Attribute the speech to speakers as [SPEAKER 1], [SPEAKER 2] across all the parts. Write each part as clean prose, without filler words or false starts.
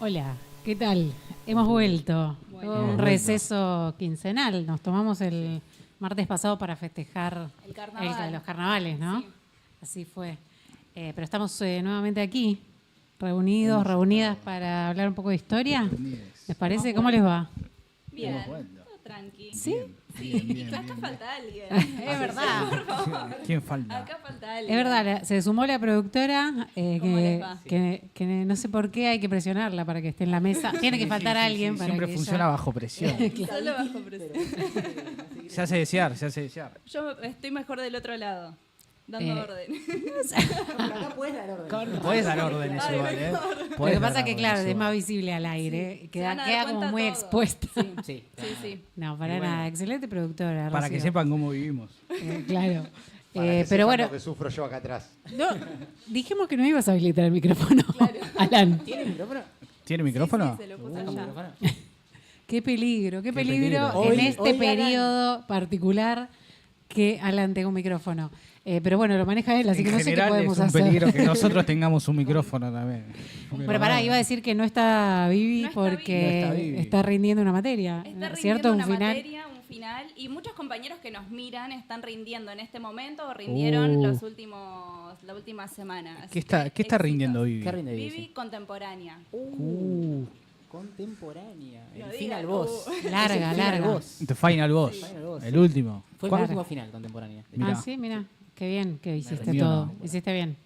[SPEAKER 1] Hola, ¿qué tal? Hemos vuelto.
[SPEAKER 2] Bueno.
[SPEAKER 1] Hubo un receso quincenal. Nos tomamos el martes pasado para festejar
[SPEAKER 2] El carnaval.
[SPEAKER 1] los carnavales, ¿no?
[SPEAKER 2] Sí.
[SPEAKER 1] Así fue. Pero estamos nuevamente aquí, reunidas para hablar un poco de historia. ¿Les parece? ¿Cómo les va?
[SPEAKER 2] Bien,
[SPEAKER 3] Hemos vuelto.
[SPEAKER 2] todo tranqui.
[SPEAKER 1] ¿Sí?
[SPEAKER 3] Bien,
[SPEAKER 2] Acá
[SPEAKER 3] bien.
[SPEAKER 2] falta alguien.
[SPEAKER 1] Es verdad.
[SPEAKER 2] Por favor.
[SPEAKER 3] ¿Quién falta?
[SPEAKER 2] Acá falta
[SPEAKER 1] Es
[SPEAKER 2] alguien.
[SPEAKER 1] verdad, se sumó la productora
[SPEAKER 2] ¿Cómo les va?
[SPEAKER 1] que no sé por qué hay que presionarla para que esté en la mesa. Tiene que faltar alguien para
[SPEAKER 3] Siempre
[SPEAKER 1] que
[SPEAKER 3] funciona
[SPEAKER 1] ella...
[SPEAKER 3] bajo presión.
[SPEAKER 2] Solo bajo presión.
[SPEAKER 3] Se hace desear, se hace desear.
[SPEAKER 2] Yo estoy mejor del otro lado, dando orden.
[SPEAKER 4] Pero acá puedes dar orden.
[SPEAKER 3] Puedes dar órdenes
[SPEAKER 2] Ay,
[SPEAKER 3] igual, ¿eh?
[SPEAKER 1] Lo
[SPEAKER 3] Podés
[SPEAKER 1] que
[SPEAKER 3] dar
[SPEAKER 1] pasa es que, claro,
[SPEAKER 3] órdenes
[SPEAKER 1] es más
[SPEAKER 3] igual.
[SPEAKER 1] visible al aire,
[SPEAKER 2] Se
[SPEAKER 1] queda
[SPEAKER 2] van a dar
[SPEAKER 1] como
[SPEAKER 2] cuenta
[SPEAKER 1] muy
[SPEAKER 2] todo.
[SPEAKER 1] expuesta.
[SPEAKER 4] Sí,
[SPEAKER 2] Sí, sí.
[SPEAKER 1] No, para
[SPEAKER 3] Y bueno,
[SPEAKER 1] nada. Excelente productora,
[SPEAKER 3] Para que
[SPEAKER 1] Rocío.
[SPEAKER 3] sepan cómo vivimos.
[SPEAKER 1] Claro.
[SPEAKER 5] Para que
[SPEAKER 1] Pero
[SPEAKER 5] sepan
[SPEAKER 1] bueno,
[SPEAKER 5] lo que sufro yo acá atrás.
[SPEAKER 1] no, dijimos que no ibas a habilitar el micrófono,
[SPEAKER 2] Claro.
[SPEAKER 1] Alan.
[SPEAKER 4] ¿Tiene micrófono?
[SPEAKER 3] ¿Tiene micrófono?
[SPEAKER 2] Sí, se lo puse
[SPEAKER 4] ¿Saca
[SPEAKER 2] allá.
[SPEAKER 4] micrófono?
[SPEAKER 1] Qué peligro
[SPEAKER 3] Qué
[SPEAKER 1] peligro
[SPEAKER 3] peligro.
[SPEAKER 1] en
[SPEAKER 4] Hoy-
[SPEAKER 1] este
[SPEAKER 4] hoy Alan-
[SPEAKER 1] periodo particular que Alan tenga un micrófono. Pero bueno, lo maneja él, así que
[SPEAKER 3] En
[SPEAKER 1] no sé qué
[SPEAKER 3] general
[SPEAKER 1] podemos
[SPEAKER 3] es un
[SPEAKER 1] hacer.
[SPEAKER 3] peligro que nosotros tengamos un micrófono también.
[SPEAKER 1] Pero pará, iba a decir que no está Vivi
[SPEAKER 2] No está
[SPEAKER 1] porque
[SPEAKER 3] Vivi. No está Vivi.
[SPEAKER 1] está rindiendo una materia.
[SPEAKER 2] Está
[SPEAKER 1] ¿Cierto?
[SPEAKER 2] rindiendo
[SPEAKER 1] Un
[SPEAKER 2] una
[SPEAKER 1] final.
[SPEAKER 2] materia, un final, y muchos compañeros que nos miran están rindiendo en este momento o rindieron la última semana. Así
[SPEAKER 3] ¿Qué está
[SPEAKER 2] que éxitos.
[SPEAKER 3] rindiendo Vivi?
[SPEAKER 4] ¿Qué rinde
[SPEAKER 2] Vivi
[SPEAKER 4] Vivi?
[SPEAKER 2] contemporánea.
[SPEAKER 4] Contemporánea.
[SPEAKER 2] No
[SPEAKER 4] El
[SPEAKER 2] digas,
[SPEAKER 4] final boss.
[SPEAKER 1] Larga,
[SPEAKER 4] Es el final
[SPEAKER 1] larga.
[SPEAKER 4] boss.
[SPEAKER 3] The Final Boss.
[SPEAKER 4] Final Boss,
[SPEAKER 3] El
[SPEAKER 4] sí.
[SPEAKER 3] último.
[SPEAKER 4] Fue el
[SPEAKER 1] Claro.
[SPEAKER 4] último final contemporánea.
[SPEAKER 3] Mirá.
[SPEAKER 1] Ah, sí, mira. Qué bien que hiciste
[SPEAKER 3] Mío
[SPEAKER 1] todo.
[SPEAKER 3] no.
[SPEAKER 1] Hiciste bien.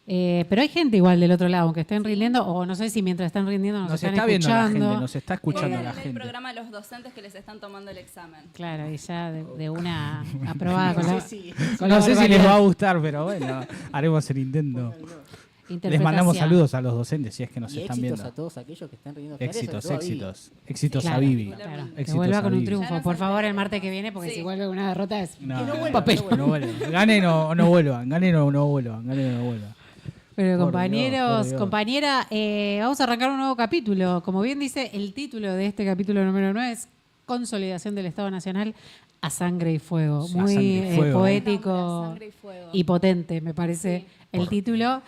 [SPEAKER 1] Pero hay gente igual del otro lado, aunque estén rindiendo, o no sé si mientras están rindiendo nos
[SPEAKER 3] Nos
[SPEAKER 1] están
[SPEAKER 3] está viendo la
[SPEAKER 1] escuchando.
[SPEAKER 3] gente, nos está escuchando
[SPEAKER 2] Pónganle
[SPEAKER 3] la
[SPEAKER 2] el
[SPEAKER 3] gente.
[SPEAKER 2] programa a los docentes que les están tomando el examen.
[SPEAKER 1] Claro, y ya de una aprobada con la,
[SPEAKER 4] No sé si-
[SPEAKER 1] con la
[SPEAKER 3] No sé si les
[SPEAKER 1] barbaridad.
[SPEAKER 3] va a gustar, pero bueno, haremos el intento. Les
[SPEAKER 1] Interpretación.
[SPEAKER 3] mandamos saludos a los docentes si es que nos
[SPEAKER 4] Y
[SPEAKER 3] están
[SPEAKER 4] éxitos
[SPEAKER 3] viendo.
[SPEAKER 4] a todos aquellos que están rindiendo finales,
[SPEAKER 3] Éxitos,
[SPEAKER 4] sobre todo a Vivi.
[SPEAKER 3] éxitos. Éxitos a
[SPEAKER 1] Claro,
[SPEAKER 3] Vivi.
[SPEAKER 1] claro. Que
[SPEAKER 3] Éxitos
[SPEAKER 1] vuelva
[SPEAKER 3] a
[SPEAKER 1] con un
[SPEAKER 3] Vivi.
[SPEAKER 1] triunfo,
[SPEAKER 2] Ya nos
[SPEAKER 1] por favor, el
[SPEAKER 2] enteramos.
[SPEAKER 1] martes que viene, porque
[SPEAKER 2] Sí.
[SPEAKER 1] si vuelve con una derrota es
[SPEAKER 3] No,
[SPEAKER 4] no
[SPEAKER 3] no,
[SPEAKER 4] vuelvan,
[SPEAKER 1] papel.
[SPEAKER 4] no vuelvan.
[SPEAKER 3] Ganen o no vuelvan, ganen o no vuelvan, ganen o no vuelvan.
[SPEAKER 1] Pero
[SPEAKER 3] Por
[SPEAKER 1] compañeros,
[SPEAKER 3] Dios, por Dios.
[SPEAKER 1] compañera, vamos a arrancar un nuevo capítulo. Como bien dice, el título de este capítulo número 9 es Consolidación del Estado Nacional a Sangre y Fuego.
[SPEAKER 3] Sí, a
[SPEAKER 1] Muy
[SPEAKER 3] sangre y fuego.
[SPEAKER 1] poético
[SPEAKER 2] Sangre y fuego.
[SPEAKER 1] y potente, me parece el título.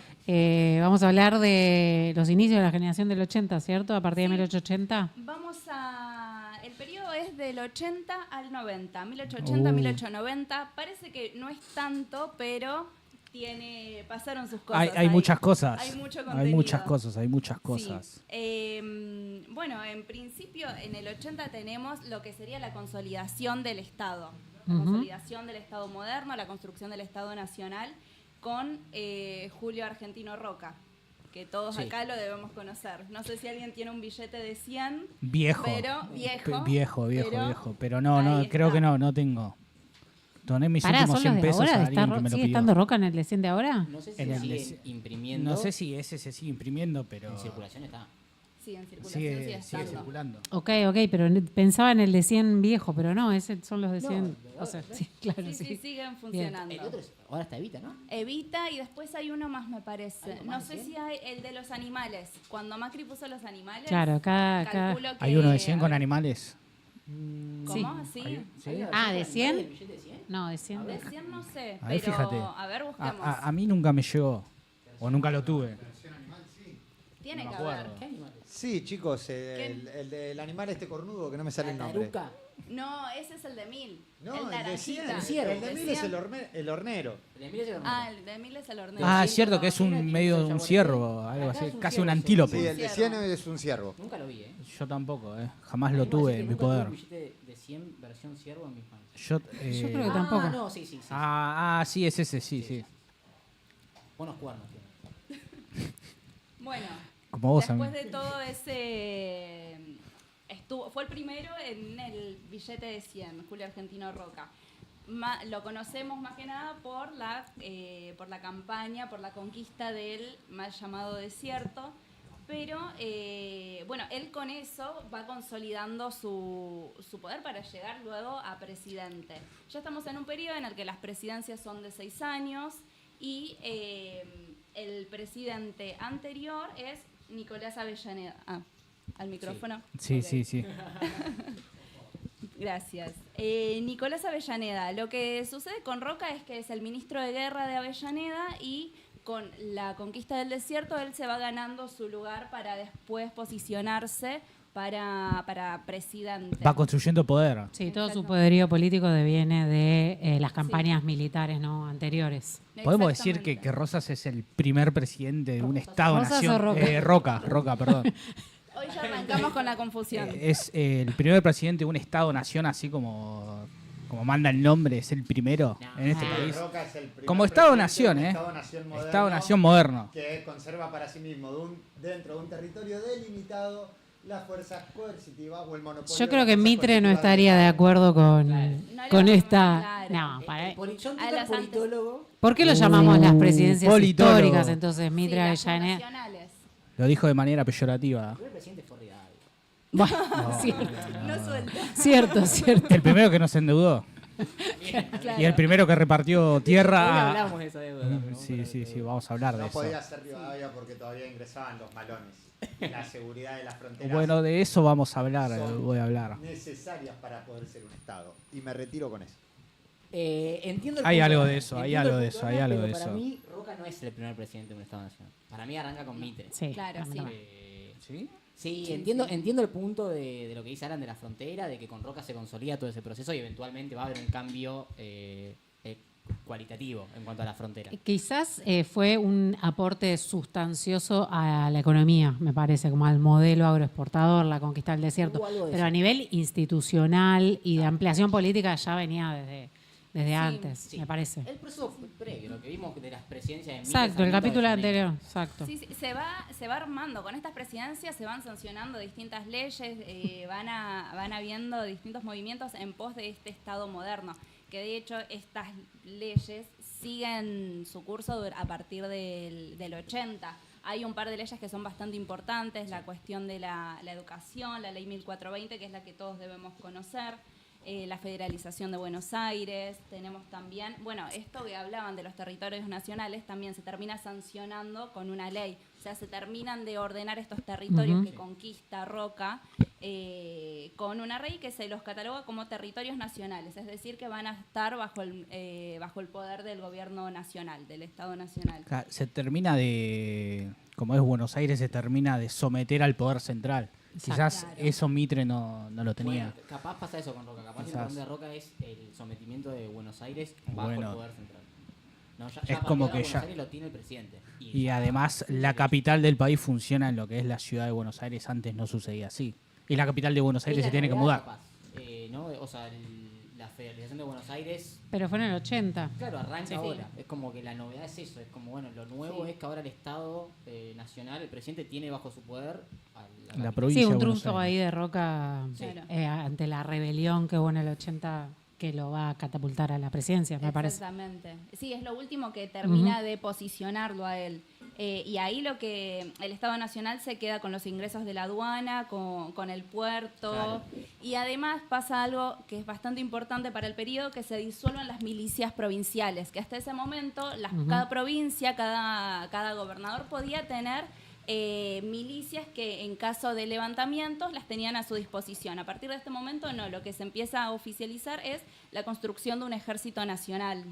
[SPEAKER 1] Vamos a hablar de los inicios de la generación del 80, ¿cierto? A partir de 1880.
[SPEAKER 2] Vamos a... El periodo es del 80 al 90, 1880, 1890. Parece que no es tanto, pero pasaron sus cosas.
[SPEAKER 3] Hay muchas cosas.
[SPEAKER 2] Hay mucho
[SPEAKER 3] Hay
[SPEAKER 2] contenido.
[SPEAKER 3] muchas cosas, hay muchas cosas.
[SPEAKER 2] Sí. Bueno, en principio, en el 80 tenemos lo que sería la consolidación del Estado. La
[SPEAKER 1] Ujú.
[SPEAKER 2] consolidación del Estado moderno, la construcción del Estado nacional con Julio Argentino Roca, que todos
[SPEAKER 4] Sí.
[SPEAKER 2] acá lo debemos conocer. No sé si alguien tiene un billete de 100,
[SPEAKER 3] Viejo.
[SPEAKER 2] pero viejo.
[SPEAKER 3] Viejo. Pero no,
[SPEAKER 2] ahí
[SPEAKER 3] creo
[SPEAKER 2] está.
[SPEAKER 3] que no tengo. Doné mis
[SPEAKER 1] Pará,
[SPEAKER 3] últimos
[SPEAKER 1] ¿son
[SPEAKER 3] 100
[SPEAKER 1] los de
[SPEAKER 3] pesos
[SPEAKER 1] ahora?
[SPEAKER 3] a alguien que me lo
[SPEAKER 1] ¿Sigue
[SPEAKER 3] pidió.
[SPEAKER 1] estando Roca en el de 100 de ahora?
[SPEAKER 4] No sé si
[SPEAKER 3] En el
[SPEAKER 4] siguen
[SPEAKER 3] des-
[SPEAKER 4] imprimiendo.
[SPEAKER 3] No sé si ese se sigue imprimiendo, pero
[SPEAKER 4] En circulación está.
[SPEAKER 2] Sí, en circulación sigue
[SPEAKER 3] sigue
[SPEAKER 2] estando.
[SPEAKER 3] circulando.
[SPEAKER 1] Ok, pero pensaba en el de 100 viejo, pero no, ese son los de
[SPEAKER 4] No,
[SPEAKER 1] 100.
[SPEAKER 4] de
[SPEAKER 1] O sea,
[SPEAKER 4] ahora,
[SPEAKER 1] sí, claro,
[SPEAKER 2] Sí,
[SPEAKER 1] sí.
[SPEAKER 2] sí, siguen funcionando.
[SPEAKER 4] El otro ahora está Evita, ¿no?
[SPEAKER 2] Evita y después hay uno más, me parece.
[SPEAKER 4] ¿Hay uno
[SPEAKER 2] No
[SPEAKER 4] más,
[SPEAKER 2] sé
[SPEAKER 4] sí?
[SPEAKER 2] si hay el de los animales. Cuando Macri puso los animales.
[SPEAKER 1] Claro, acá.
[SPEAKER 2] calculo que-
[SPEAKER 3] ¿Hay uno de 100 con animales?
[SPEAKER 2] ¿Cómo? Sí.
[SPEAKER 3] ¿Sí?
[SPEAKER 1] Ah, ¿de 100?
[SPEAKER 4] ¿El billete de 100?
[SPEAKER 1] No, de 100.
[SPEAKER 2] De 100 no sé,
[SPEAKER 3] A ver,
[SPEAKER 2] pero
[SPEAKER 3] fíjate.
[SPEAKER 2] a ver, busquemos.
[SPEAKER 3] A mí nunca me llegó. O nunca lo tuve.
[SPEAKER 2] Tiene
[SPEAKER 3] no me
[SPEAKER 2] que haber.
[SPEAKER 3] acuerdo.
[SPEAKER 4] ¿Qué animales?
[SPEAKER 5] Sí, chicos, el del animal este cornudo que no me sale
[SPEAKER 4] La
[SPEAKER 5] el nombre.
[SPEAKER 4] taruca.
[SPEAKER 2] No, de es el de 1000.
[SPEAKER 5] No,
[SPEAKER 2] el
[SPEAKER 5] el de
[SPEAKER 2] naranjita.
[SPEAKER 5] 100. El de
[SPEAKER 2] De
[SPEAKER 5] 1000 es
[SPEAKER 2] 100.
[SPEAKER 5] el hornero.
[SPEAKER 4] El de Emilio es el hornero.
[SPEAKER 2] Ah, el de 1000 es el hornero.
[SPEAKER 3] Ah, es
[SPEAKER 4] sí,
[SPEAKER 3] cierto
[SPEAKER 4] no,
[SPEAKER 3] que es
[SPEAKER 4] mira
[SPEAKER 3] un
[SPEAKER 4] que
[SPEAKER 3] medio
[SPEAKER 4] se
[SPEAKER 3] de un
[SPEAKER 4] llama
[SPEAKER 3] ciervo, algo
[SPEAKER 4] Acá
[SPEAKER 3] así,
[SPEAKER 4] es un
[SPEAKER 3] casi
[SPEAKER 4] ciervo,
[SPEAKER 3] un
[SPEAKER 4] sí.
[SPEAKER 3] antílope.
[SPEAKER 5] Sí, el de 100 es un ciervo.
[SPEAKER 4] Nunca lo vi, ¿eh?
[SPEAKER 3] Yo tampoco, jamás lo
[SPEAKER 4] Tengo que
[SPEAKER 3] tuve
[SPEAKER 4] decir
[SPEAKER 3] en
[SPEAKER 4] que
[SPEAKER 3] mi
[SPEAKER 4] nunca tuve
[SPEAKER 3] poder.
[SPEAKER 4] un billete de 100 versión ciervo en mis manos.
[SPEAKER 3] Yo
[SPEAKER 1] creo que tampoco.
[SPEAKER 4] Ah, no, sí.
[SPEAKER 3] sí, es ese, sí.
[SPEAKER 4] Buenos cuernos tiene.
[SPEAKER 2] Bueno,
[SPEAKER 3] Como vos,
[SPEAKER 2] después
[SPEAKER 3] amigo.
[SPEAKER 2] de todo ese... fue el primero en el billete de 100, Julio Argentino Roca. Lo conocemos más que nada por la campaña, por la conquista del mal llamado desierto, pero bueno, él con eso va consolidando su poder para llegar luego a presidente. Ya estamos en un periodo en el que las presidencias son de 6 años y el presidente anterior es Nicolás Avellaneda. Ah, al micrófono.
[SPEAKER 3] Sí,
[SPEAKER 2] Ok.
[SPEAKER 3] sí.
[SPEAKER 2] Gracias. Nicolás Avellaneda, lo que sucede con Roca es que es el ministro de Guerra de Avellaneda y con la conquista del desierto, él se va ganando su lugar para después posicionarse para presidente.
[SPEAKER 3] Va construyendo poder.
[SPEAKER 1] Sí, todo su
[SPEAKER 2] Exacto.
[SPEAKER 1] poderío político deviene de las campañas militares, ¿no, anteriores.
[SPEAKER 3] Podemos decir que
[SPEAKER 2] Exactamente.
[SPEAKER 3] Rosas es el primer presidente de un Estado-nación.
[SPEAKER 1] ¿Rosas o
[SPEAKER 3] Roca, perdón.
[SPEAKER 2] Hoy ya arrancamos con la confusión.
[SPEAKER 3] Es el primer presidente de un Estado-nación, así como manda el nombre, es el primero
[SPEAKER 4] No.
[SPEAKER 3] en este
[SPEAKER 4] Ah.
[SPEAKER 3] país.
[SPEAKER 5] Roca es el primer
[SPEAKER 3] Como
[SPEAKER 5] presidente
[SPEAKER 3] Estado-nación,
[SPEAKER 5] de un
[SPEAKER 3] ¿eh?
[SPEAKER 5] Estado-nación moderno,
[SPEAKER 3] Estado-nación moderno.
[SPEAKER 5] que conserva para sí mismo dentro de un territorio delimitado las fuerzas coercitivas o el monopolio.
[SPEAKER 1] Yo
[SPEAKER 5] de
[SPEAKER 1] creo
[SPEAKER 5] las
[SPEAKER 1] que
[SPEAKER 5] fuerzas
[SPEAKER 1] Mitre no
[SPEAKER 5] coercitivas
[SPEAKER 1] estaría de
[SPEAKER 5] del
[SPEAKER 1] acuerdo con,
[SPEAKER 4] Claro.
[SPEAKER 2] No
[SPEAKER 1] con
[SPEAKER 2] era-
[SPEAKER 1] esta...
[SPEAKER 2] claro.
[SPEAKER 1] No, para...
[SPEAKER 4] Yo
[SPEAKER 2] A
[SPEAKER 4] entiendo
[SPEAKER 2] los
[SPEAKER 4] el
[SPEAKER 2] antes-
[SPEAKER 4] politólogo.
[SPEAKER 1] ¿Por qué lo llamamos las presidencias
[SPEAKER 3] politólogo.
[SPEAKER 1] históricas entonces, Mitre
[SPEAKER 2] Sí, las
[SPEAKER 1] Avellaneda?
[SPEAKER 2] fundacionales.
[SPEAKER 3] Lo dijo de manera peyorativa.
[SPEAKER 4] El primer presidente fue Rivadavia.
[SPEAKER 1] Bueno, cierto,
[SPEAKER 2] No suelta.
[SPEAKER 1] cierto.
[SPEAKER 3] El primero que nos endeudó.
[SPEAKER 2] Claro.
[SPEAKER 3] Y el primero que repartió
[SPEAKER 4] Hoy
[SPEAKER 3] tierra.
[SPEAKER 4] hablamos de esa deuda también, ¿no?
[SPEAKER 3] Sí, vamos a hablar de
[SPEAKER 5] No
[SPEAKER 3] eso.
[SPEAKER 5] podía ser Rivadavia porque todavía ingresaban los malones. La seguridad de las fronteras
[SPEAKER 3] Bueno, de eso vamos a hablar,
[SPEAKER 5] son
[SPEAKER 3] voy a hablar.
[SPEAKER 5] necesarias para poder ser un Estado. Y me retiro con eso.
[SPEAKER 4] Entiendo el
[SPEAKER 3] Hay
[SPEAKER 4] punto
[SPEAKER 3] algo
[SPEAKER 4] Ana,
[SPEAKER 3] de eso, hay
[SPEAKER 4] entiendo
[SPEAKER 3] algo
[SPEAKER 4] el
[SPEAKER 3] de
[SPEAKER 4] punto
[SPEAKER 3] eso,
[SPEAKER 4] Ana,
[SPEAKER 3] hay algo
[SPEAKER 4] pero
[SPEAKER 3] de
[SPEAKER 4] para
[SPEAKER 3] eso.
[SPEAKER 4] mí, Roca no es el primer presidente de un Estado nacional. Para mí arranca con Mitre.
[SPEAKER 1] Sí,
[SPEAKER 2] Claro,
[SPEAKER 1] a mí
[SPEAKER 2] sí.
[SPEAKER 1] también.
[SPEAKER 3] ¿Sí?
[SPEAKER 4] Sí,
[SPEAKER 2] Sí,
[SPEAKER 4] entiendo,
[SPEAKER 2] sí.
[SPEAKER 4] entiendo el punto de lo que dice Alan de la frontera, de que con Roca se consolida todo ese proceso y eventualmente va a haber un cambio cualitativo en cuanto a la frontera.
[SPEAKER 1] Quizás fue un aporte sustancioso a la economía, me parece, como al modelo agroexportador, la conquista del desierto.
[SPEAKER 4] Hubo algo de
[SPEAKER 1] Pero a
[SPEAKER 4] eso.
[SPEAKER 1] nivel institucional y de ampliación política ya venía desde antes,
[SPEAKER 4] Sí.
[SPEAKER 1] me parece.
[SPEAKER 4] El proceso fue previo, lo que vimos de las presidencias de Mitre,
[SPEAKER 1] Exacto, el
[SPEAKER 4] Sarmiento,
[SPEAKER 1] capítulo
[SPEAKER 4] Avellaneda.
[SPEAKER 1] anterior, exacto.
[SPEAKER 2] Sí, sí, se va armando. Con estas presidencias se van sancionando distintas leyes, van habiendo distintos movimientos en pos de este Estado moderno. Que de hecho estas leyes siguen su curso a partir del 80. Hay un par de leyes que son bastante importantes, la cuestión de la educación, la ley 1420, que es la que todos debemos conocer, la federalización de Buenos Aires, tenemos también, bueno, esto que hablaban de los territorios nacionales también se termina sancionando con una ley, o sea, se terminan de ordenar estos territorios que conquista Roca con una ley que se los cataloga como territorios nacionales, es decir, que van a estar bajo el poder del gobierno nacional, del Estado nacional.
[SPEAKER 3] Claro, se termina de, como es Buenos Aires, se termina de someter al poder central. Quizás
[SPEAKER 2] Claro.
[SPEAKER 3] eso Mitre no lo tenía.
[SPEAKER 4] Bueno, capaz pasa eso con Roca, capaz el
[SPEAKER 3] Quizás.
[SPEAKER 4] problema de Roca es el sometimiento de Buenos Aires bajo
[SPEAKER 3] Bueno.
[SPEAKER 4] el poder central. No, ya,
[SPEAKER 3] Es
[SPEAKER 4] a partir
[SPEAKER 3] como
[SPEAKER 4] de ahora
[SPEAKER 3] que
[SPEAKER 4] Buenos
[SPEAKER 3] ya-
[SPEAKER 4] Aires lo tiene el presidente.
[SPEAKER 3] Y
[SPEAKER 4] ya-
[SPEAKER 3] además la capital del país funciona en lo que es la ciudad de Buenos Aires. Antes no sucedía así. Y la capital de Buenos Aires
[SPEAKER 4] Es
[SPEAKER 3] se
[SPEAKER 4] la
[SPEAKER 3] tiene que
[SPEAKER 4] novedad,
[SPEAKER 3] mudar.
[SPEAKER 4] capaz, ¿no? O sea, la federalización de Buenos Aires,
[SPEAKER 1] Pero fue en el 80.
[SPEAKER 4] claro, arranca
[SPEAKER 2] Sí.
[SPEAKER 4] ahora. Es como que la novedad es eso. Es como, bueno, lo nuevo
[SPEAKER 2] Sí.
[SPEAKER 4] es que ahora el Estado nacional, el presidente, tiene bajo su poder a
[SPEAKER 3] La
[SPEAKER 4] capital.
[SPEAKER 3] provincia
[SPEAKER 1] Sí, un
[SPEAKER 3] de Buenos
[SPEAKER 1] triunfo ahí
[SPEAKER 3] Aires.
[SPEAKER 1] de Roca
[SPEAKER 2] Claro.
[SPEAKER 1] ante la rebelión que hubo en el 80 que lo va a catapultar a la presidencia, me parece.
[SPEAKER 2] Exactamente. Sí, es lo último que termina de posicionarlo a él. Y ahí lo que el Estado Nacional se queda con los ingresos de la aduana, con el puerto.
[SPEAKER 4] Claro.
[SPEAKER 2] Y además pasa algo que es bastante importante para el periodo, que se disuelven las milicias provinciales, que hasta ese momento cada provincia, cada gobernador podía tener milicias que en caso de levantamientos las tenían a su disposición. A partir de este momento no, lo que se empieza a oficializar es la construcción de un ejército nacional,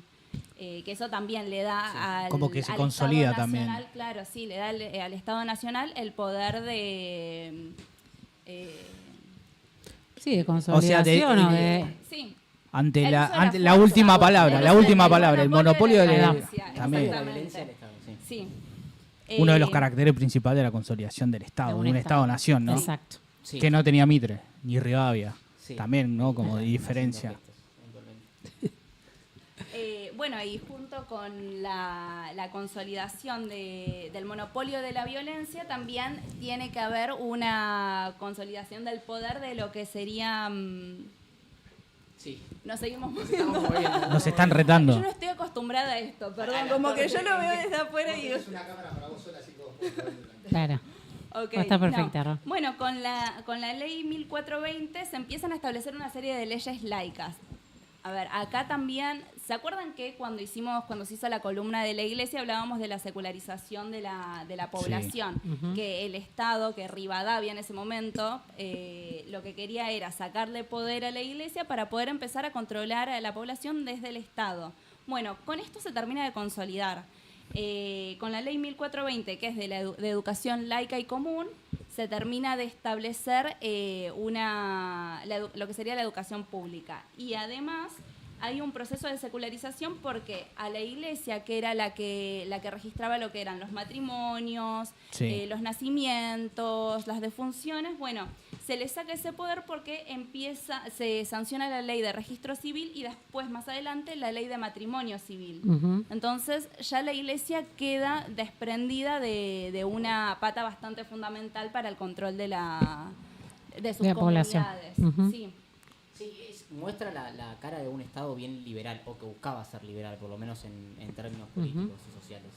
[SPEAKER 2] que eso también le da al,
[SPEAKER 3] Como que se
[SPEAKER 2] al
[SPEAKER 3] consolida
[SPEAKER 2] Estado
[SPEAKER 3] también.
[SPEAKER 2] Nacional, claro, sí, le da al Estado Nacional el poder de...
[SPEAKER 1] Sí, de
[SPEAKER 3] O sea,
[SPEAKER 1] consolidación o de...
[SPEAKER 2] sí,
[SPEAKER 3] Ante
[SPEAKER 2] El
[SPEAKER 3] la,
[SPEAKER 2] uso de la
[SPEAKER 3] ante la
[SPEAKER 2] fuerza,
[SPEAKER 3] última palabra,
[SPEAKER 2] el
[SPEAKER 3] la
[SPEAKER 2] uso
[SPEAKER 3] última
[SPEAKER 2] del
[SPEAKER 3] palabra, el monopolio de
[SPEAKER 2] la
[SPEAKER 3] la,
[SPEAKER 2] violencia,
[SPEAKER 3] también.
[SPEAKER 4] La
[SPEAKER 2] exactamente.
[SPEAKER 4] violencia del Estado, sí.
[SPEAKER 2] sí.
[SPEAKER 3] Uno de los
[SPEAKER 2] Eh,
[SPEAKER 3] caracteres principales de la consolidación del Estado, de un Estado-nación, ¿no?
[SPEAKER 1] Exacto.
[SPEAKER 4] Sí.
[SPEAKER 3] Que no tenía Mitre, ni Rivadavia.
[SPEAKER 4] Sí.
[SPEAKER 3] También, ¿no? Como de
[SPEAKER 4] Haciendo
[SPEAKER 3] diferencia.
[SPEAKER 4] gestos, eventualmente.
[SPEAKER 2] Bueno, y junto con la consolidación del monopolio de la violencia, también tiene que haber una consolidación del poder de lo que sería...
[SPEAKER 4] Sí.
[SPEAKER 2] nos seguimos
[SPEAKER 4] Estamos moviendo.
[SPEAKER 3] Nos están
[SPEAKER 2] Yo
[SPEAKER 3] retando.
[SPEAKER 2] no estoy acostumbrada a esto, perdón, como que yo lo veo desde afuera y digo...
[SPEAKER 5] Es una cámara para vos sola, así que vos podés ver.
[SPEAKER 1] Claro.
[SPEAKER 2] Ok,
[SPEAKER 1] Está perfecta,
[SPEAKER 2] no.
[SPEAKER 1] Ro.
[SPEAKER 2] Bueno, con la ley 1420 se empiezan a establecer una serie de leyes laicas. A ver, acá también, ¿se acuerdan que cuando se hizo la columna de la iglesia hablábamos de la secularización de la población? Que el Estado, que Rivadavia en ese momento, lo que quería era sacarle poder a la iglesia para poder empezar a controlar a la población desde el Estado. Bueno, con esto se termina de consolidar. Con la ley 1420, que es de educación laica y común, se termina de establecer lo que sería la educación pública. Y además hay un proceso de secularización porque a la iglesia, que era la que registraba lo que eran los matrimonios,
[SPEAKER 3] Sí.
[SPEAKER 2] los nacimientos, las defunciones, bueno, se le saca ese poder porque se sanciona la ley de registro civil y después, más adelante, la ley de matrimonio civil.
[SPEAKER 1] Ujú.
[SPEAKER 2] Entonces ya la iglesia queda desprendida de una pata bastante fundamental para el control de sus
[SPEAKER 1] De la población.
[SPEAKER 2] comunidades.
[SPEAKER 1] Ujú.
[SPEAKER 2] Sí.
[SPEAKER 4] Sí, muestra la cara de un Estado bien liberal, o que buscaba ser liberal, por lo menos en términos políticos y sociales.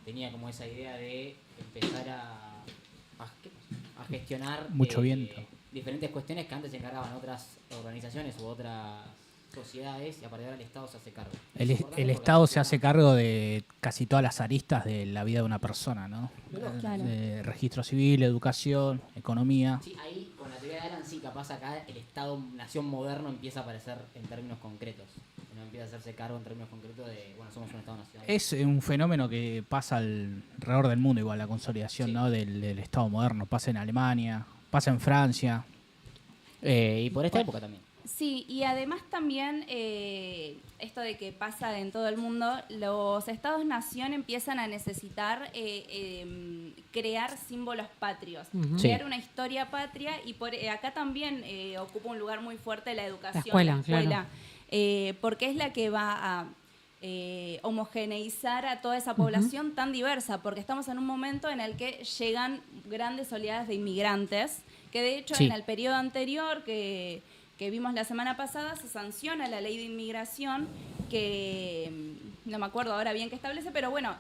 [SPEAKER 4] Tenía como esa idea de empezar a gestionar
[SPEAKER 3] Mucho viento.
[SPEAKER 4] diferentes cuestiones que antes se encargaban otras organizaciones u otras sociedades, y a partir de ahora el Estado se hace cargo. Es
[SPEAKER 3] El
[SPEAKER 4] importante porque
[SPEAKER 3] Estado se
[SPEAKER 4] gestiona-
[SPEAKER 3] hace cargo de casi todas las aristas de la vida de una persona, ¿no?
[SPEAKER 2] Claro.
[SPEAKER 3] Registro civil, educación, economía.
[SPEAKER 4] Sí, ahí con la teoría de Alan, sí, capaz acá el Estado-nación moderno empieza a aparecer en términos concretos. No empieza a hacerse cargo en términos concretos de, bueno, somos un Estado-nación.
[SPEAKER 3] Es un fenómeno que pasa alrededor del mundo, igual la consolidación,
[SPEAKER 4] Sí.
[SPEAKER 3] ¿no? del Estado moderno. Pasa en Alemania, pasa en Francia.
[SPEAKER 4] Y por esta época también.
[SPEAKER 2] Sí, y además también esto de que pasa en todo el mundo, los estados-nación empiezan a necesitar crear símbolos patrios,
[SPEAKER 1] Ujú.
[SPEAKER 4] Sí.
[SPEAKER 2] crear una historia patria, y acá también ocupa un lugar muy fuerte la educación,
[SPEAKER 1] escuela, claro.
[SPEAKER 2] porque es la que va a homogeneizar a toda esa población tan diversa, porque estamos en un momento en el que llegan grandes oleadas de inmigrantes, que de hecho
[SPEAKER 4] Sí.
[SPEAKER 2] en el periodo anterior que vimos la semana pasada se sanciona la ley de inmigración que no me acuerdo ahora bien qué establece, pero bueno,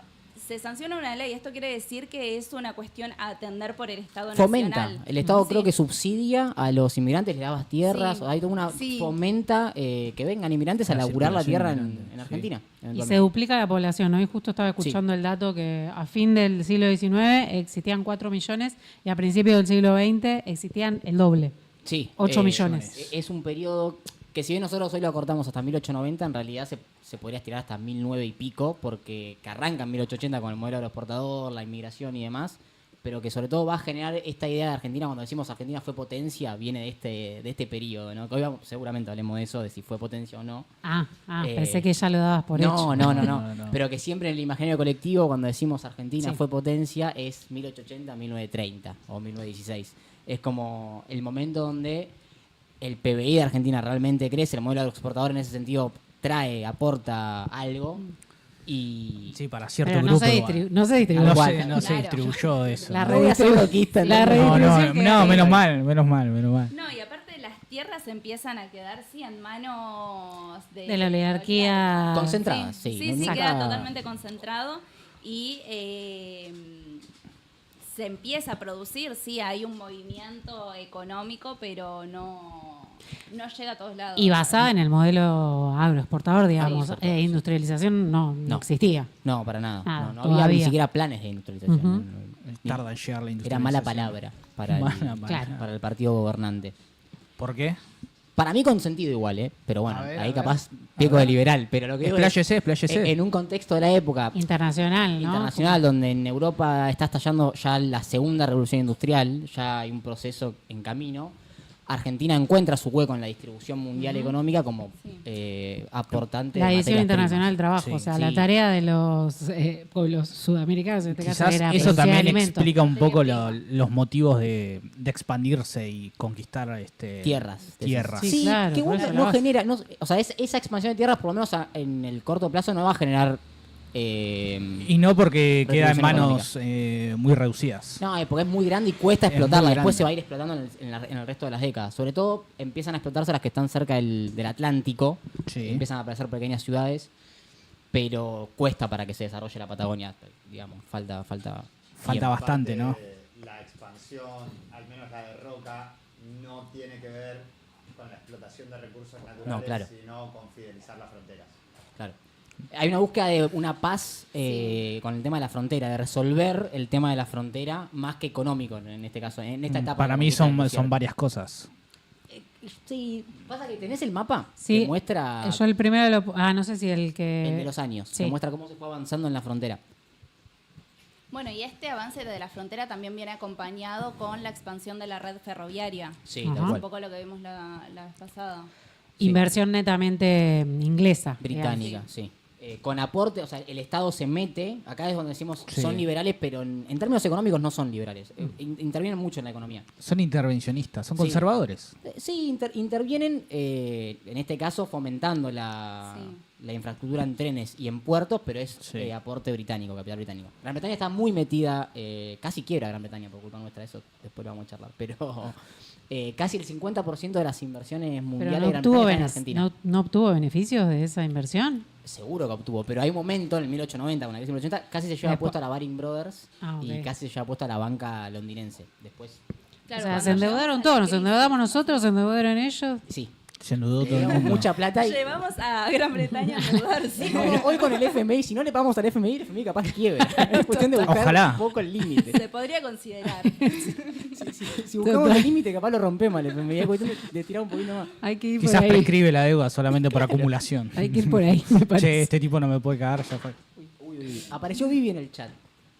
[SPEAKER 2] se sanciona una ley. Esto quiere decir que es una cuestión a atender por el Estado
[SPEAKER 4] Fomenta.
[SPEAKER 2] nacional.
[SPEAKER 4] El Estado
[SPEAKER 2] Sí.
[SPEAKER 4] creo que subsidia a los inmigrantes, les daba tierras,
[SPEAKER 2] Sí.
[SPEAKER 4] hay toda una
[SPEAKER 2] Sí.
[SPEAKER 4] fomenta que vengan inmigrantes a
[SPEAKER 3] La
[SPEAKER 4] laburar la
[SPEAKER 3] circulación
[SPEAKER 4] tierra
[SPEAKER 3] de
[SPEAKER 4] en
[SPEAKER 3] inmigrantes, sí.
[SPEAKER 4] Argentina.
[SPEAKER 1] Y se
[SPEAKER 4] eventualmente.
[SPEAKER 1] duplica la población. Hoy justo estaba escuchando el dato que a fin del siglo XIX existían 4 millones y a principios del siglo XX existían el doble.
[SPEAKER 4] Sí,
[SPEAKER 1] 8 millones.
[SPEAKER 4] Es un periodo que, si bien nosotros hoy lo acortamos hasta 1890, en realidad se podría estirar hasta 1900 y pico, porque que arranca en 1880 con el modelo aeroexportador, la inmigración y demás, pero que sobre todo va a generar esta idea de Argentina. Cuando decimos Argentina fue potencia, viene de este periodo, ¿no? Que hoy seguramente hablemos de eso, de si fue potencia o no.
[SPEAKER 1] Pensé que ya lo dabas por hecho.
[SPEAKER 4] No. Pero que siempre en el imaginario colectivo, cuando decimos Argentina
[SPEAKER 1] Sí.
[SPEAKER 4] fue potencia, es 1880, 1930 o 1916. Es como el momento donde el PBI de Argentina realmente crece, el modelo agroexportador en ese sentido aporta algo. Y
[SPEAKER 3] Sí, para cierto
[SPEAKER 1] Pero no
[SPEAKER 3] grupo.
[SPEAKER 1] se,
[SPEAKER 3] igual.
[SPEAKER 1] no se distribuye.
[SPEAKER 3] No
[SPEAKER 4] Igual,
[SPEAKER 3] se, no se
[SPEAKER 2] claro.
[SPEAKER 3] distribuyó eso.
[SPEAKER 1] La
[SPEAKER 3] ¿no?
[SPEAKER 1] redistribución.
[SPEAKER 4] loquista,
[SPEAKER 1] La
[SPEAKER 4] ¿no?
[SPEAKER 1] redistribución que-
[SPEAKER 3] No, menos mal.
[SPEAKER 2] No, y aparte las tierras empiezan a quedar sí en manos
[SPEAKER 1] De la oligarquía.
[SPEAKER 4] Concentrada, sí.
[SPEAKER 2] Sí,
[SPEAKER 4] Nunca-
[SPEAKER 2] queda totalmente concentrado y se empieza a producir, sí, hay un movimiento económico, pero no llega a todos lados.
[SPEAKER 1] Y basada en el modelo agroexportador, digamos.
[SPEAKER 4] exportador, sí.
[SPEAKER 1] Industrialización no
[SPEAKER 4] No.
[SPEAKER 1] existía.
[SPEAKER 4] No, para nada.
[SPEAKER 1] Nada,
[SPEAKER 4] no había ni
[SPEAKER 1] todavía.
[SPEAKER 4] siquiera planes de industrialización.
[SPEAKER 1] Ujú.
[SPEAKER 4] Ni-
[SPEAKER 3] Tarda en llegar la
[SPEAKER 4] Era mala
[SPEAKER 3] industrialización.
[SPEAKER 4] palabra para,
[SPEAKER 3] Mala
[SPEAKER 4] el,
[SPEAKER 3] palabra.
[SPEAKER 1] Claro.
[SPEAKER 4] para el partido gobernante.
[SPEAKER 3] ¿Por qué?
[SPEAKER 4] Para mí con sentido igual, ¿eh? Pero bueno,
[SPEAKER 3] A ver,
[SPEAKER 4] ahí
[SPEAKER 3] a
[SPEAKER 4] capaz
[SPEAKER 3] ver.
[SPEAKER 4] peco
[SPEAKER 3] A
[SPEAKER 4] de
[SPEAKER 3] ver.
[SPEAKER 4] liberal. Pero lo que digo es,
[SPEAKER 3] Expláyese.
[SPEAKER 4] en un contexto de la época
[SPEAKER 1] Internacional, ¿no?
[SPEAKER 4] internacional, donde en Europa está estallando ya la segunda revolución industrial, ya hay un proceso en camino, Argentina encuentra su hueco en la distribución mundial económica como aportante
[SPEAKER 1] La
[SPEAKER 4] de
[SPEAKER 1] edición
[SPEAKER 4] materias
[SPEAKER 1] internacional del
[SPEAKER 4] primas.
[SPEAKER 1] trabajo,
[SPEAKER 3] Sí,
[SPEAKER 1] o sea,
[SPEAKER 4] sí.
[SPEAKER 1] la tarea de los pueblos sudamericanos, en este caso,
[SPEAKER 3] Quizás
[SPEAKER 1] era
[SPEAKER 3] eso
[SPEAKER 1] producir
[SPEAKER 3] también
[SPEAKER 1] alimentos.
[SPEAKER 3] explica un poco los motivos de expandirse y conquistar
[SPEAKER 4] Tierras.
[SPEAKER 3] tierras.
[SPEAKER 1] Sí,
[SPEAKER 4] Sí,
[SPEAKER 1] claro,
[SPEAKER 4] que igual
[SPEAKER 1] por eso
[SPEAKER 4] no
[SPEAKER 1] lo
[SPEAKER 4] genera, o sea, esa expansión de tierras, por lo menos en el corto plazo, no va a generar.
[SPEAKER 3] Y no porque queda en
[SPEAKER 4] Retribución
[SPEAKER 3] manos muy reducidas.
[SPEAKER 4] No, porque es muy grande y cuesta
[SPEAKER 3] Es
[SPEAKER 4] explotarla.
[SPEAKER 3] muy
[SPEAKER 4] Después
[SPEAKER 3] grande.
[SPEAKER 4] se va a ir explotando en el resto de las décadas. Sobre todo empiezan a explotarse las que están cerca del Atlántico.
[SPEAKER 3] Sí.
[SPEAKER 4] Empiezan a aparecer pequeñas ciudades, pero cuesta para que se desarrolle la Patagonia. Digamos, falta
[SPEAKER 3] Falta
[SPEAKER 4] tiempo.
[SPEAKER 3] bastante, ¿no?
[SPEAKER 5] La expansión, al menos la de Roca, no tiene que ver con la explotación de recursos naturales,
[SPEAKER 4] No, claro.
[SPEAKER 5] sino con fidelizar las fronteras.
[SPEAKER 4] Claro. Hay una búsqueda de una paz con el tema de la frontera, de resolver el tema de la frontera más que económico en este caso, en esta etapa.
[SPEAKER 3] Para
[SPEAKER 4] de la
[SPEAKER 3] mí
[SPEAKER 4] conquista del
[SPEAKER 3] son
[SPEAKER 4] desierto.
[SPEAKER 3] varias cosas.
[SPEAKER 4] Sí, pasa que tenés el mapa
[SPEAKER 1] Sí.
[SPEAKER 4] que muestra
[SPEAKER 1] Yo el primero no sé si el que...
[SPEAKER 4] el de los años,
[SPEAKER 1] Sí.
[SPEAKER 4] que muestra cómo se fue avanzando en la frontera.
[SPEAKER 2] Bueno, y este avance de la frontera también viene acompañado con la expansión de la red ferroviaria.
[SPEAKER 4] Sí,
[SPEAKER 1] Ajá.
[SPEAKER 4] tal
[SPEAKER 2] Un
[SPEAKER 4] cual.
[SPEAKER 2] poco lo que vimos la vez pasada.
[SPEAKER 1] Inversión netamente inglesa.
[SPEAKER 4] Británica, sí. Con aporte, o sea, el Estado se mete, acá es donde decimos
[SPEAKER 3] Sí.
[SPEAKER 4] son liberales, pero en términos económicos no son liberales. Intervienen mucho en la economía.
[SPEAKER 3] Son intervencionistas, son
[SPEAKER 4] Sí.
[SPEAKER 3] conservadores.
[SPEAKER 4] Sí, intervienen, en este caso, fomentando la infraestructura en trenes y en puertos, pero es
[SPEAKER 3] Sí.
[SPEAKER 4] aporte británico, capital británico. Gran Bretaña está muy metida, casi quiebra Gran Bretaña por culpa nuestra, eso después lo vamos a charlar, pero casi el 50% de las inversiones
[SPEAKER 1] Pero
[SPEAKER 4] mundiales
[SPEAKER 1] no
[SPEAKER 4] de Gran
[SPEAKER 1] obtuvo,
[SPEAKER 4] Bretaña están en Argentina.
[SPEAKER 1] no obtuvo beneficios de esa inversión.
[SPEAKER 4] Seguro que obtuvo, pero hay un momento, en el 1890, con la crisis del 1880, casi se lleva
[SPEAKER 1] Después-
[SPEAKER 4] puesto a la Baring Brothers
[SPEAKER 1] Ah, ok.
[SPEAKER 4] y casi se lleva puesto a la banca londinense. Después,
[SPEAKER 2] Claro,
[SPEAKER 1] o sea,
[SPEAKER 2] cuando
[SPEAKER 1] se endeudaron
[SPEAKER 2] llegamos a
[SPEAKER 1] todos,
[SPEAKER 2] la
[SPEAKER 1] nos
[SPEAKER 2] crisis,
[SPEAKER 1] endeudamos nosotros, se endeudaron ellos.
[SPEAKER 4] sí,
[SPEAKER 3] Se enudó todo el
[SPEAKER 4] tenemos
[SPEAKER 3] mundo.
[SPEAKER 4] mucha plata y
[SPEAKER 2] Llevamos a Gran Bretaña a endeudarse.
[SPEAKER 4] hoy con el FMI, si no le pagamos al FMI, el FMI capaz quiebra. Es cuestión de buscar
[SPEAKER 3] Ojalá.
[SPEAKER 4] un poco el límite.
[SPEAKER 2] Se podría considerar.
[SPEAKER 4] Si buscamos el límite, capaz lo rompemos al FMI. Es cuestión de tirar un poquito más.
[SPEAKER 1] Hay que ir
[SPEAKER 3] Quizás
[SPEAKER 1] por ahí.
[SPEAKER 3] prescribe la deuda solamente por acumulación.
[SPEAKER 1] Hay que ir por ahí, me parece.
[SPEAKER 3] Che, este tipo no me puede cagar, ya fue.
[SPEAKER 4] Uy. Apareció Vivi en el chat.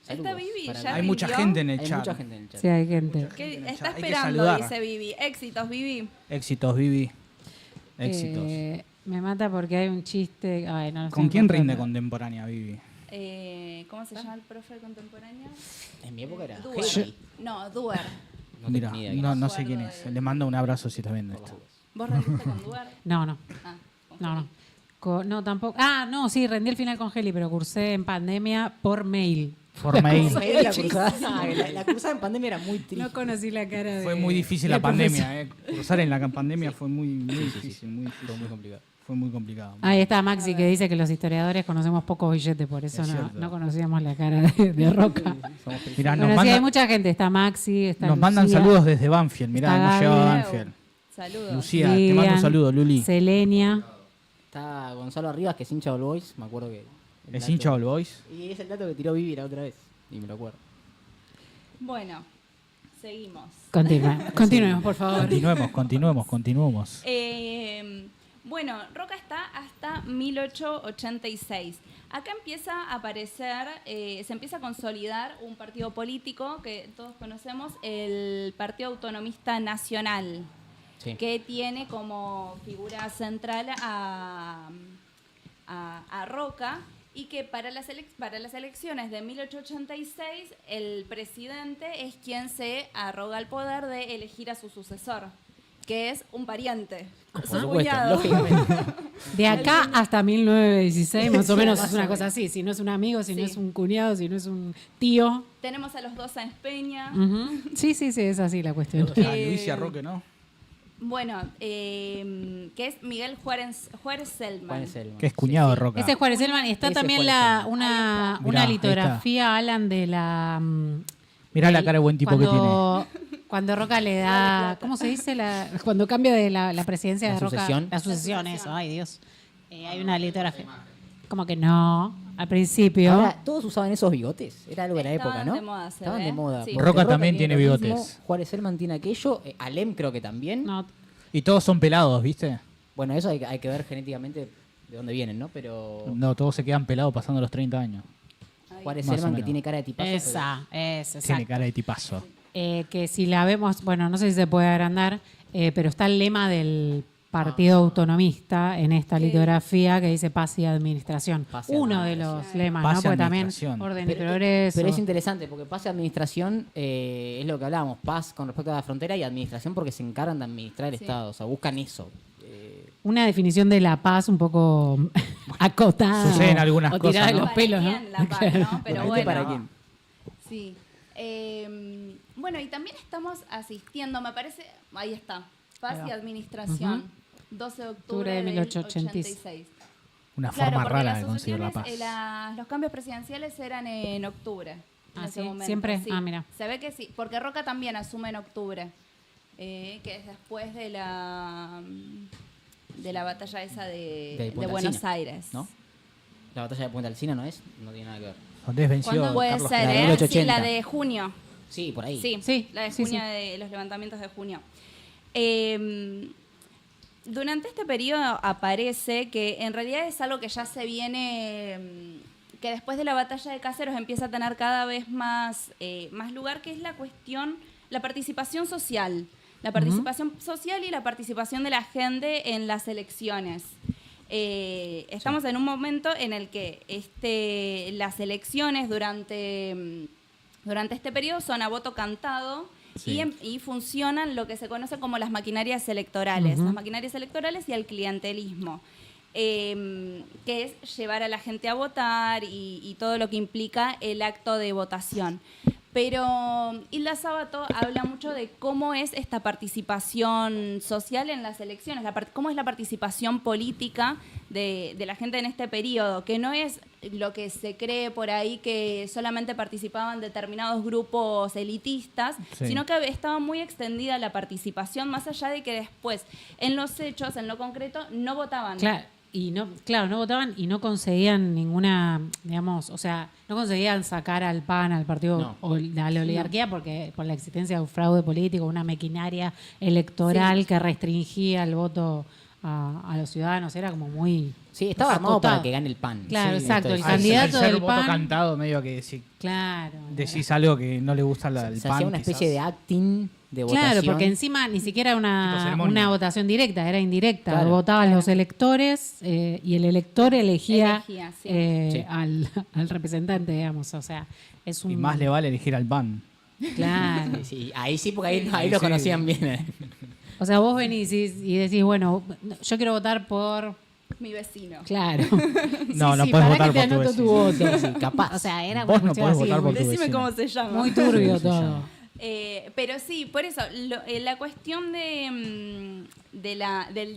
[SPEAKER 2] Está
[SPEAKER 4] Saludos
[SPEAKER 2] Vivi,
[SPEAKER 4] para
[SPEAKER 2] ya
[SPEAKER 4] Vivi.
[SPEAKER 3] Hay mucha
[SPEAKER 2] rindió.
[SPEAKER 3] gente en el
[SPEAKER 4] Hay
[SPEAKER 3] chat.
[SPEAKER 4] mucha gente en el chat.
[SPEAKER 1] Sí, hay gente.
[SPEAKER 2] ¿Qué
[SPEAKER 3] en el
[SPEAKER 2] está
[SPEAKER 3] chat. Hay que
[SPEAKER 2] esperando?
[SPEAKER 3] saludar.
[SPEAKER 2] Dice Vivi. Éxitos, Vivi.
[SPEAKER 3] Éxitos, Vivi. Éxitos.
[SPEAKER 1] Me mata porque hay un chiste. Ay, no lo
[SPEAKER 3] ¿Con
[SPEAKER 1] estoy
[SPEAKER 3] quién rinde
[SPEAKER 1] encontrando.
[SPEAKER 3] contemporánea, Vivi?
[SPEAKER 2] ¿Cómo se llama el profe contemporáneo?
[SPEAKER 4] En mi época era
[SPEAKER 2] Duer.
[SPEAKER 4] Hegel.
[SPEAKER 2] No, Duer.
[SPEAKER 4] No
[SPEAKER 3] Mira,
[SPEAKER 4] tengo ni idea quién
[SPEAKER 3] no,
[SPEAKER 4] es.
[SPEAKER 3] no sé quién es. Le mando un abrazo si está viendo esto.
[SPEAKER 2] ¿Vos rendiste con Duer?
[SPEAKER 1] No, no.
[SPEAKER 2] Ah, con
[SPEAKER 1] No, no.
[SPEAKER 2] Juli.
[SPEAKER 1] No, tampoco. Ah, no, sí, rendí el final con Heli, pero cursé en pandemia por mail.
[SPEAKER 3] Por mail.
[SPEAKER 4] La cruzada, la cruzada en pandemia era muy triste.
[SPEAKER 1] No conocí la cara de.
[SPEAKER 3] Fue muy difícil
[SPEAKER 1] del
[SPEAKER 3] la pandemia, Cursar en la pandemia fue muy difícil, muy
[SPEAKER 4] Fue
[SPEAKER 3] difícil.
[SPEAKER 4] muy complicado.
[SPEAKER 3] Fue muy complicado.
[SPEAKER 1] Ahí está Maxi que dice que los historiadores conocemos pocos billetes, por eso
[SPEAKER 3] Es
[SPEAKER 1] no,
[SPEAKER 3] cierto.
[SPEAKER 1] no conocíamos la cara de Roca.
[SPEAKER 3] Mirá,
[SPEAKER 1] Bueno, sí, hay mucha gente. Está Maxi, está
[SPEAKER 3] nos mandan
[SPEAKER 1] Lucía,
[SPEAKER 3] saludos desde Banfield. Mirá,
[SPEAKER 1] Está
[SPEAKER 3] nos lleva
[SPEAKER 1] Gaby.
[SPEAKER 3] Banfield.
[SPEAKER 2] Saludos.
[SPEAKER 3] Lucía, te
[SPEAKER 1] Vivian,
[SPEAKER 3] mando un saludo, Luli.
[SPEAKER 1] Selenia.
[SPEAKER 4] Está Gonzalo Arribas, que es hincha de All Boys. Me acuerdo que. el
[SPEAKER 3] ¿Es
[SPEAKER 4] dato-
[SPEAKER 3] hincha All Boys?
[SPEAKER 4] Y es el dato que tiró Vivi la otra vez. Y me lo acuerdo.
[SPEAKER 2] Bueno, seguimos.
[SPEAKER 1] Continuemos, por favor.
[SPEAKER 3] Continuemos.
[SPEAKER 2] Bueno, Roca está hasta 1886. Acá empieza a aparecer, se empieza a consolidar un partido político que todos conocemos, el Partido Autonomista Nacional,
[SPEAKER 4] Sí.
[SPEAKER 2] que tiene como figura central a Roca y que para las elecciones de 1886 el presidente es quien se arroga el poder de elegir a su sucesor, que es un pariente,
[SPEAKER 4] Por
[SPEAKER 2] su
[SPEAKER 4] supuesto,
[SPEAKER 2] cuñado.
[SPEAKER 4] lógicamente.
[SPEAKER 1] De acá hasta 1916, más o
[SPEAKER 4] Sí,
[SPEAKER 1] menos
[SPEAKER 4] más
[SPEAKER 1] es
[SPEAKER 4] o
[SPEAKER 1] una
[SPEAKER 4] menos.
[SPEAKER 1] cosa así. Si no es un amigo, si no
[SPEAKER 2] Sí.
[SPEAKER 1] es un cuñado, si no es un tío.
[SPEAKER 2] Tenemos a los dos Sáenz Peña.
[SPEAKER 1] Ujú. Sí, es así la cuestión.
[SPEAKER 3] Ah, Luis y Arroque, ¿no?
[SPEAKER 2] Bueno, que es Miguel Juárez Selman.
[SPEAKER 4] Juan Selman.
[SPEAKER 3] Que es cuñado de
[SPEAKER 2] sí.
[SPEAKER 3] Roca.
[SPEAKER 1] Ese es Juárez Selman y está
[SPEAKER 4] Ese
[SPEAKER 1] también
[SPEAKER 4] Juárez Selman.
[SPEAKER 1] una
[SPEAKER 3] Mirá, ahí
[SPEAKER 1] litografía, Alan, de la...
[SPEAKER 3] Mirá la
[SPEAKER 1] del-
[SPEAKER 3] cara de buen tipo que tiene.
[SPEAKER 1] Cuando Roca le da... ¿Cómo se dice? Cuando cambia de la presidencia
[SPEAKER 4] La
[SPEAKER 1] de Roca.
[SPEAKER 4] sucesión.
[SPEAKER 1] La sucesión, eso. Ay, Dios. Hay una litografía. Como que no, al principio.
[SPEAKER 4] Ahora, todos usaban esos bigotes. Era algo de la
[SPEAKER 2] Estaban
[SPEAKER 4] época, ¿no?
[SPEAKER 2] de moda, se
[SPEAKER 4] Estaban
[SPEAKER 2] ve.
[SPEAKER 4] de moda.
[SPEAKER 2] Sí.
[SPEAKER 4] Porque
[SPEAKER 3] Roca también tiene
[SPEAKER 4] lo
[SPEAKER 3] bigotes.
[SPEAKER 4] mismo, Juárez Selman tiene aquello. Alem creo que también.
[SPEAKER 1] No,
[SPEAKER 3] Y todos son pelados, ¿viste?
[SPEAKER 4] Bueno, eso hay que ver genéticamente de dónde vienen, ¿no? Pero
[SPEAKER 3] No, todos se quedan pelados pasando los 30 años.
[SPEAKER 4] Juárez
[SPEAKER 3] Más o
[SPEAKER 4] Selman, que
[SPEAKER 3] menos.
[SPEAKER 4] tiene cara de tipazo.
[SPEAKER 1] esa,
[SPEAKER 3] Tiene
[SPEAKER 1] exacto.
[SPEAKER 3] cara de tipazo.
[SPEAKER 1] Que si la vemos, bueno, no sé si se puede agrandar, pero está el lema del Partido Autonomista en esta
[SPEAKER 2] Sí.
[SPEAKER 1] litografía que dice paz y administración.
[SPEAKER 4] Paz y
[SPEAKER 1] Uno de
[SPEAKER 2] administración.
[SPEAKER 1] los lemas,
[SPEAKER 3] Paz
[SPEAKER 1] ¿no?
[SPEAKER 3] y
[SPEAKER 1] Porque también
[SPEAKER 3] administración.
[SPEAKER 1] orden y
[SPEAKER 4] Pero,
[SPEAKER 1] progreso.
[SPEAKER 4] pero es interesante porque paz y administración es lo que hablábamos, paz con respecto a la frontera y administración porque se encargan de administrar el
[SPEAKER 2] Sí.
[SPEAKER 4] Estado, o sea, buscan eso.
[SPEAKER 1] Una definición de la paz un poco acotada.
[SPEAKER 3] Suceden algunas
[SPEAKER 1] o tirada
[SPEAKER 3] cosas,
[SPEAKER 1] de
[SPEAKER 3] ¿no?
[SPEAKER 1] los pelos, ¿no?
[SPEAKER 2] ¿Para quién la paz, no? Pero
[SPEAKER 4] ¿Para
[SPEAKER 2] bueno.
[SPEAKER 4] para quién?
[SPEAKER 2] Sí. Bueno, y también estamos asistiendo, me parece, ahí está, Paz
[SPEAKER 1] Ahí
[SPEAKER 2] y
[SPEAKER 1] va.
[SPEAKER 2] Administración, 12 de octubre de 1886.
[SPEAKER 3] Una
[SPEAKER 2] Claro,
[SPEAKER 3] forma
[SPEAKER 2] porque
[SPEAKER 3] rara
[SPEAKER 2] las
[SPEAKER 3] de conseguir la paz.
[SPEAKER 2] sucesiones, los cambios presidenciales eran en octubre. En
[SPEAKER 1] Ah,
[SPEAKER 2] ese
[SPEAKER 1] ¿sí?
[SPEAKER 2] momento,
[SPEAKER 1] ¿Siempre?
[SPEAKER 2] sí.
[SPEAKER 1] Ah, mira.
[SPEAKER 2] Se ve que sí, porque Roca también asume en octubre, que es después de la batalla esa
[SPEAKER 4] De
[SPEAKER 2] de
[SPEAKER 4] Puente
[SPEAKER 2] Buenos
[SPEAKER 4] Alsina,
[SPEAKER 2] Aires.
[SPEAKER 4] ¿no? La batalla de Puente Alsina no es, no tiene nada que ver.
[SPEAKER 3] Donde venció
[SPEAKER 2] ¿Cuándo puede
[SPEAKER 3] Carlos
[SPEAKER 2] ser?
[SPEAKER 4] la de
[SPEAKER 2] Sí,
[SPEAKER 4] 1880.
[SPEAKER 2] la de junio.
[SPEAKER 4] Sí, por ahí.
[SPEAKER 2] Sí,
[SPEAKER 1] Sí,
[SPEAKER 2] la de
[SPEAKER 1] sí,
[SPEAKER 2] junio,
[SPEAKER 1] sí.
[SPEAKER 2] de los levantamientos de junio. Durante este periodo aparece que en realidad es algo que ya se viene, que después de la batalla de Caseros empieza a tener cada vez más lugar, que es la participación social. La participación social y la participación de la gente en las elecciones. Estamos en un momento en el que las elecciones durante este periodo son a voto cantado.
[SPEAKER 3] Sí.
[SPEAKER 2] Y funcionan lo que se conoce como las maquinarias electorales. Las maquinarias electorales y el clientelismo, que es llevar a la gente a votar y todo lo que implica el acto de votación. Pero Hilda Sábato habla mucho de cómo es esta participación social en las elecciones, cómo es la participación política de la gente en este periodo, que no es lo que se cree por ahí que solamente participaban determinados grupos elitistas,
[SPEAKER 3] Sí.
[SPEAKER 2] sino que estaba muy extendida la participación, más allá de que después, en los hechos, en lo concreto, no votaban.
[SPEAKER 1] No votaban y no conseguían ninguna, digamos, o sea, no conseguían sacar al PAN, al partido
[SPEAKER 4] No.
[SPEAKER 1] o a la oligarquía, porque por la existencia de un fraude político, una maquinaria electoral que restringía el voto a los ciudadanos, era como muy...
[SPEAKER 4] Sí, estaba armado
[SPEAKER 1] acotado.
[SPEAKER 4] para que gane el PAN.
[SPEAKER 1] Claro,
[SPEAKER 4] Sí,
[SPEAKER 1] exacto,
[SPEAKER 4] esto
[SPEAKER 1] el
[SPEAKER 4] es-
[SPEAKER 1] candidato
[SPEAKER 3] al ser
[SPEAKER 1] del
[SPEAKER 3] voto
[SPEAKER 1] PAN.
[SPEAKER 3] cantado, medio que si
[SPEAKER 1] Claro.
[SPEAKER 3] decís algo que no le gusta al
[SPEAKER 4] se
[SPEAKER 3] PAN.
[SPEAKER 4] hacía una especie de
[SPEAKER 3] quizás.
[SPEAKER 4] acting de votación.
[SPEAKER 1] Claro, porque encima ni siquiera
[SPEAKER 3] Tipo
[SPEAKER 1] una
[SPEAKER 3] ceremonia.
[SPEAKER 1] votación directa, era indirecta.
[SPEAKER 4] Claro.
[SPEAKER 1] Votaban los electores y el elector elegía,
[SPEAKER 2] Sí.
[SPEAKER 4] Sí.
[SPEAKER 1] al representante, digamos. O sea, es un...
[SPEAKER 3] Y más le vale elegir al PAN.
[SPEAKER 1] Claro.
[SPEAKER 4] Sí, sí, ahí sí, porque ahí
[SPEAKER 3] Ahí
[SPEAKER 4] lo
[SPEAKER 3] sí.
[SPEAKER 4] conocían bien.
[SPEAKER 1] O sea, vos venís y decís, bueno, yo quiero votar por...
[SPEAKER 2] Mi vecino.
[SPEAKER 1] Claro.
[SPEAKER 3] No, no podés
[SPEAKER 1] pará
[SPEAKER 3] votar
[SPEAKER 1] que te
[SPEAKER 3] por tu
[SPEAKER 1] anoto tu
[SPEAKER 3] vecino.
[SPEAKER 1] voto.
[SPEAKER 4] Sí, capaz.
[SPEAKER 1] O sea, era
[SPEAKER 3] Vos
[SPEAKER 1] una
[SPEAKER 3] no
[SPEAKER 1] cuestión
[SPEAKER 3] podés
[SPEAKER 1] así,
[SPEAKER 3] votar por
[SPEAKER 1] muy-
[SPEAKER 3] tu
[SPEAKER 2] Decime
[SPEAKER 3] vecino.
[SPEAKER 2] cómo se llama.
[SPEAKER 1] muy turbio
[SPEAKER 3] Sí, se
[SPEAKER 1] todo.
[SPEAKER 3] llama.
[SPEAKER 2] Pero sí, por eso, la cuestión del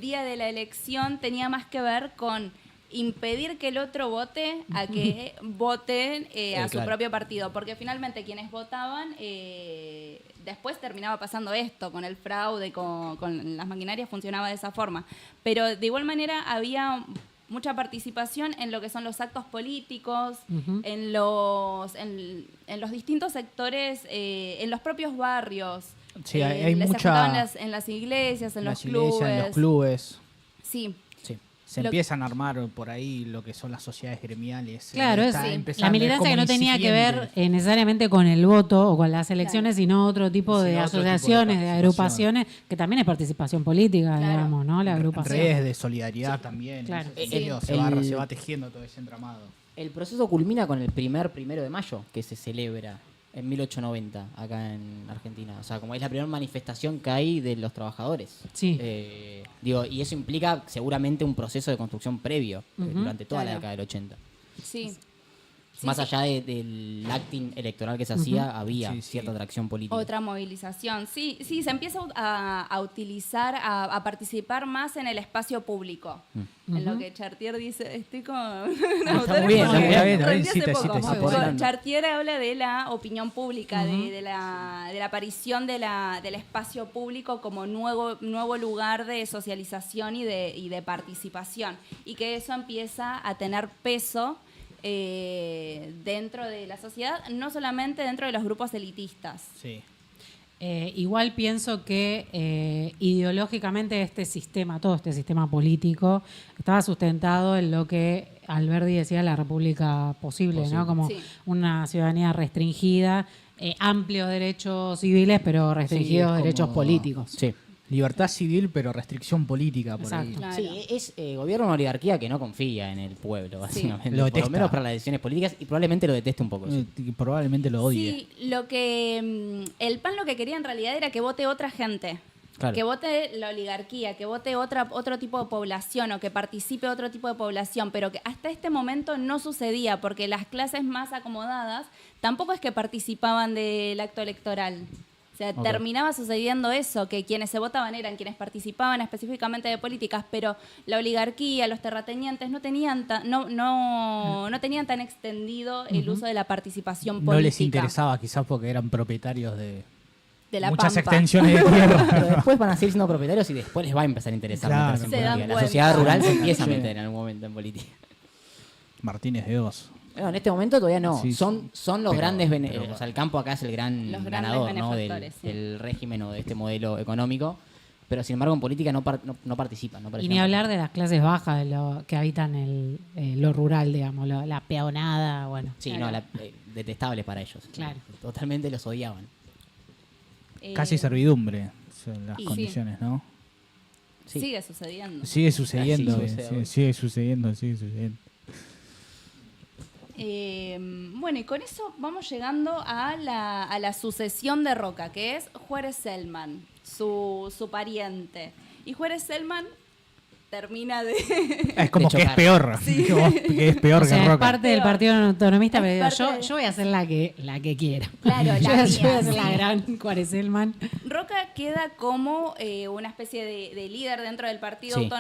[SPEAKER 2] día de la elección tenía más que ver con impedir que el otro vote a que voten a su
[SPEAKER 4] claro.
[SPEAKER 2] propio partido, porque finalmente quienes votaban, después terminaba pasando esto, con el fraude, con las maquinarias funcionaba de esa forma, pero de igual manera había mucha participación en lo que son los actos políticos,
[SPEAKER 1] Ujú.
[SPEAKER 2] en los distintos sectores, en los propios barrios.
[SPEAKER 3] Sí, hay
[SPEAKER 2] se
[SPEAKER 3] mucha-
[SPEAKER 2] juntaban en las iglesias, en los
[SPEAKER 3] las iglesias,
[SPEAKER 2] clubes.
[SPEAKER 3] en los clubes.
[SPEAKER 2] Sí,
[SPEAKER 4] Sí.
[SPEAKER 3] Se
[SPEAKER 2] Lo-
[SPEAKER 3] empiezan a armar por ahí lo que son las sociedades gremiales.
[SPEAKER 1] Claro, es
[SPEAKER 3] Está
[SPEAKER 2] sí.
[SPEAKER 3] empezando,
[SPEAKER 1] la
[SPEAKER 3] es
[SPEAKER 1] militancia
[SPEAKER 3] como
[SPEAKER 1] que no tenía que ver
[SPEAKER 3] incipiente.
[SPEAKER 1] necesariamente con el voto o con las elecciones, sino otro tipo de
[SPEAKER 3] Sino otro tipo de
[SPEAKER 1] asociaciones, de
[SPEAKER 3] participación.
[SPEAKER 1] agrupaciones, que también es participación política,
[SPEAKER 2] Claro.
[SPEAKER 1] digamos, ¿no? La agrupación.
[SPEAKER 3] Redes de solidaridad también.
[SPEAKER 1] Claro.
[SPEAKER 3] En ese sentido, se va tejiendo todo ese entramado.
[SPEAKER 4] El proceso culmina con el primero de mayo, que se celebra en 1890 acá en Argentina. O sea, como es la primera manifestación que hay de los trabajadores.
[SPEAKER 1] Sí.
[SPEAKER 4] Y eso implica seguramente un proceso de construcción previo durante toda la
[SPEAKER 2] Claro.
[SPEAKER 4] década del 80.
[SPEAKER 2] sí. Sí,
[SPEAKER 4] Más
[SPEAKER 2] sí.
[SPEAKER 4] allá del acting electoral que se hacía, había
[SPEAKER 3] Sí, sí.
[SPEAKER 4] cierta atracción política.
[SPEAKER 2] Otra movilización. Sí, sí, se empieza a utilizar, a participar más en el espacio público. En lo que Chartier dice, estoy con...
[SPEAKER 4] está muy bien, está muy bien.
[SPEAKER 3] Cita, cita, cita.
[SPEAKER 4] Aportando.
[SPEAKER 2] Chartier habla de la opinión pública, de la aparición del espacio público como nuevo lugar de socialización y de participación. Y que eso empieza a tener peso dentro de la sociedad, no solamente dentro de los grupos elitistas.
[SPEAKER 3] Sí.
[SPEAKER 1] Igual pienso que ideológicamente todo este sistema político, estaba sustentado en lo que Alberdi decía la república posible, ¿no? Como
[SPEAKER 2] Sí.
[SPEAKER 1] una ciudadanía restringida, amplios derechos civiles, pero restringidos
[SPEAKER 3] Sí, es
[SPEAKER 1] derechos
[SPEAKER 3] como-
[SPEAKER 1] políticos.
[SPEAKER 4] Sí.
[SPEAKER 3] Libertad civil, pero restricción política por ahí.
[SPEAKER 1] Exacto.
[SPEAKER 2] Claro.
[SPEAKER 4] Sí, es gobierno de una oligarquía que no confía en el pueblo, básicamente.
[SPEAKER 3] Lo
[SPEAKER 4] Por
[SPEAKER 3] detesta.
[SPEAKER 4] lo menos para las decisiones políticas y probablemente lo deteste un poco. sí.
[SPEAKER 3] Y probablemente lo odie.
[SPEAKER 2] Sí, el PAN lo que quería en realidad era que vote otra gente.
[SPEAKER 4] Claro.
[SPEAKER 2] Que vote la oligarquía, que vote otro tipo de población o que participe otro tipo de población, pero que hasta este momento no sucedía porque las clases más acomodadas tampoco es que participaban del acto electoral. O sea,
[SPEAKER 4] Ok.
[SPEAKER 2] terminaba sucediendo eso, que quienes se votaban eran quienes participaban específicamente de políticas, pero la oligarquía, los terratenientes no tenían no tenían tan extendido el uso de la participación política.
[SPEAKER 3] No les interesaba quizás porque eran propietarios de
[SPEAKER 2] de la
[SPEAKER 3] muchas
[SPEAKER 2] Pampa.
[SPEAKER 3] extensiones de tierra.
[SPEAKER 4] Pero después van a seguir siendo propietarios y después les va a empezar a interesar
[SPEAKER 3] Claro.
[SPEAKER 4] meterse en
[SPEAKER 2] Se dan
[SPEAKER 4] política. La
[SPEAKER 2] cuenta.
[SPEAKER 4] sociedad rural se empieza a
[SPEAKER 3] Sí.
[SPEAKER 4] meter en algún momento en política.
[SPEAKER 3] Martínez de Oz.
[SPEAKER 4] No, en este momento todavía no.
[SPEAKER 3] Sí,
[SPEAKER 4] son los
[SPEAKER 3] pero-
[SPEAKER 4] grandes
[SPEAKER 3] pero-
[SPEAKER 4] o sea, el campo acá es el gran
[SPEAKER 2] Los grandes
[SPEAKER 4] ganador, ¿no?
[SPEAKER 2] benefactores, sí.
[SPEAKER 4] del régimen o de este modelo económico. pero sin embargo en política no participan. No
[SPEAKER 1] Y
[SPEAKER 4] participan.
[SPEAKER 1] ni hablar de las clases bajas de que habitan lo rural, digamos, la peonada, bueno.
[SPEAKER 4] Sí,
[SPEAKER 2] Claro.
[SPEAKER 4] detestables para ellos.
[SPEAKER 1] Claro.
[SPEAKER 4] Totalmente los odiaban.
[SPEAKER 3] Casi servidumbre son las
[SPEAKER 2] y
[SPEAKER 3] condiciones, ¿no?
[SPEAKER 4] Sí.
[SPEAKER 2] Sigue sucediendo.
[SPEAKER 3] Sigue sucediendo,
[SPEAKER 4] Sigue sucediendo.
[SPEAKER 3] sigue sucediendo.
[SPEAKER 2] Bueno, y con eso vamos llegando a la sucesión de Roca, que es Juárez Selman, su pariente. Y Juárez Selman termina de...
[SPEAKER 3] Es como
[SPEAKER 4] De
[SPEAKER 3] que es
[SPEAKER 4] chocar.
[SPEAKER 3] peor. Como que es peor
[SPEAKER 1] O sea,
[SPEAKER 3] que
[SPEAKER 1] es
[SPEAKER 3] Roca.
[SPEAKER 1] parte del
[SPEAKER 2] Peor.
[SPEAKER 1] Partido Autonomista,
[SPEAKER 2] Es
[SPEAKER 1] pero digo,
[SPEAKER 2] parte de-
[SPEAKER 1] yo voy a hacer la que quiera.
[SPEAKER 2] Claro, la
[SPEAKER 1] yo voy a
[SPEAKER 2] mía,
[SPEAKER 1] hacer la
[SPEAKER 2] sí.
[SPEAKER 1] gran Juárez Selman.
[SPEAKER 2] Roca queda como una especie de líder dentro del Partido
[SPEAKER 4] Sí.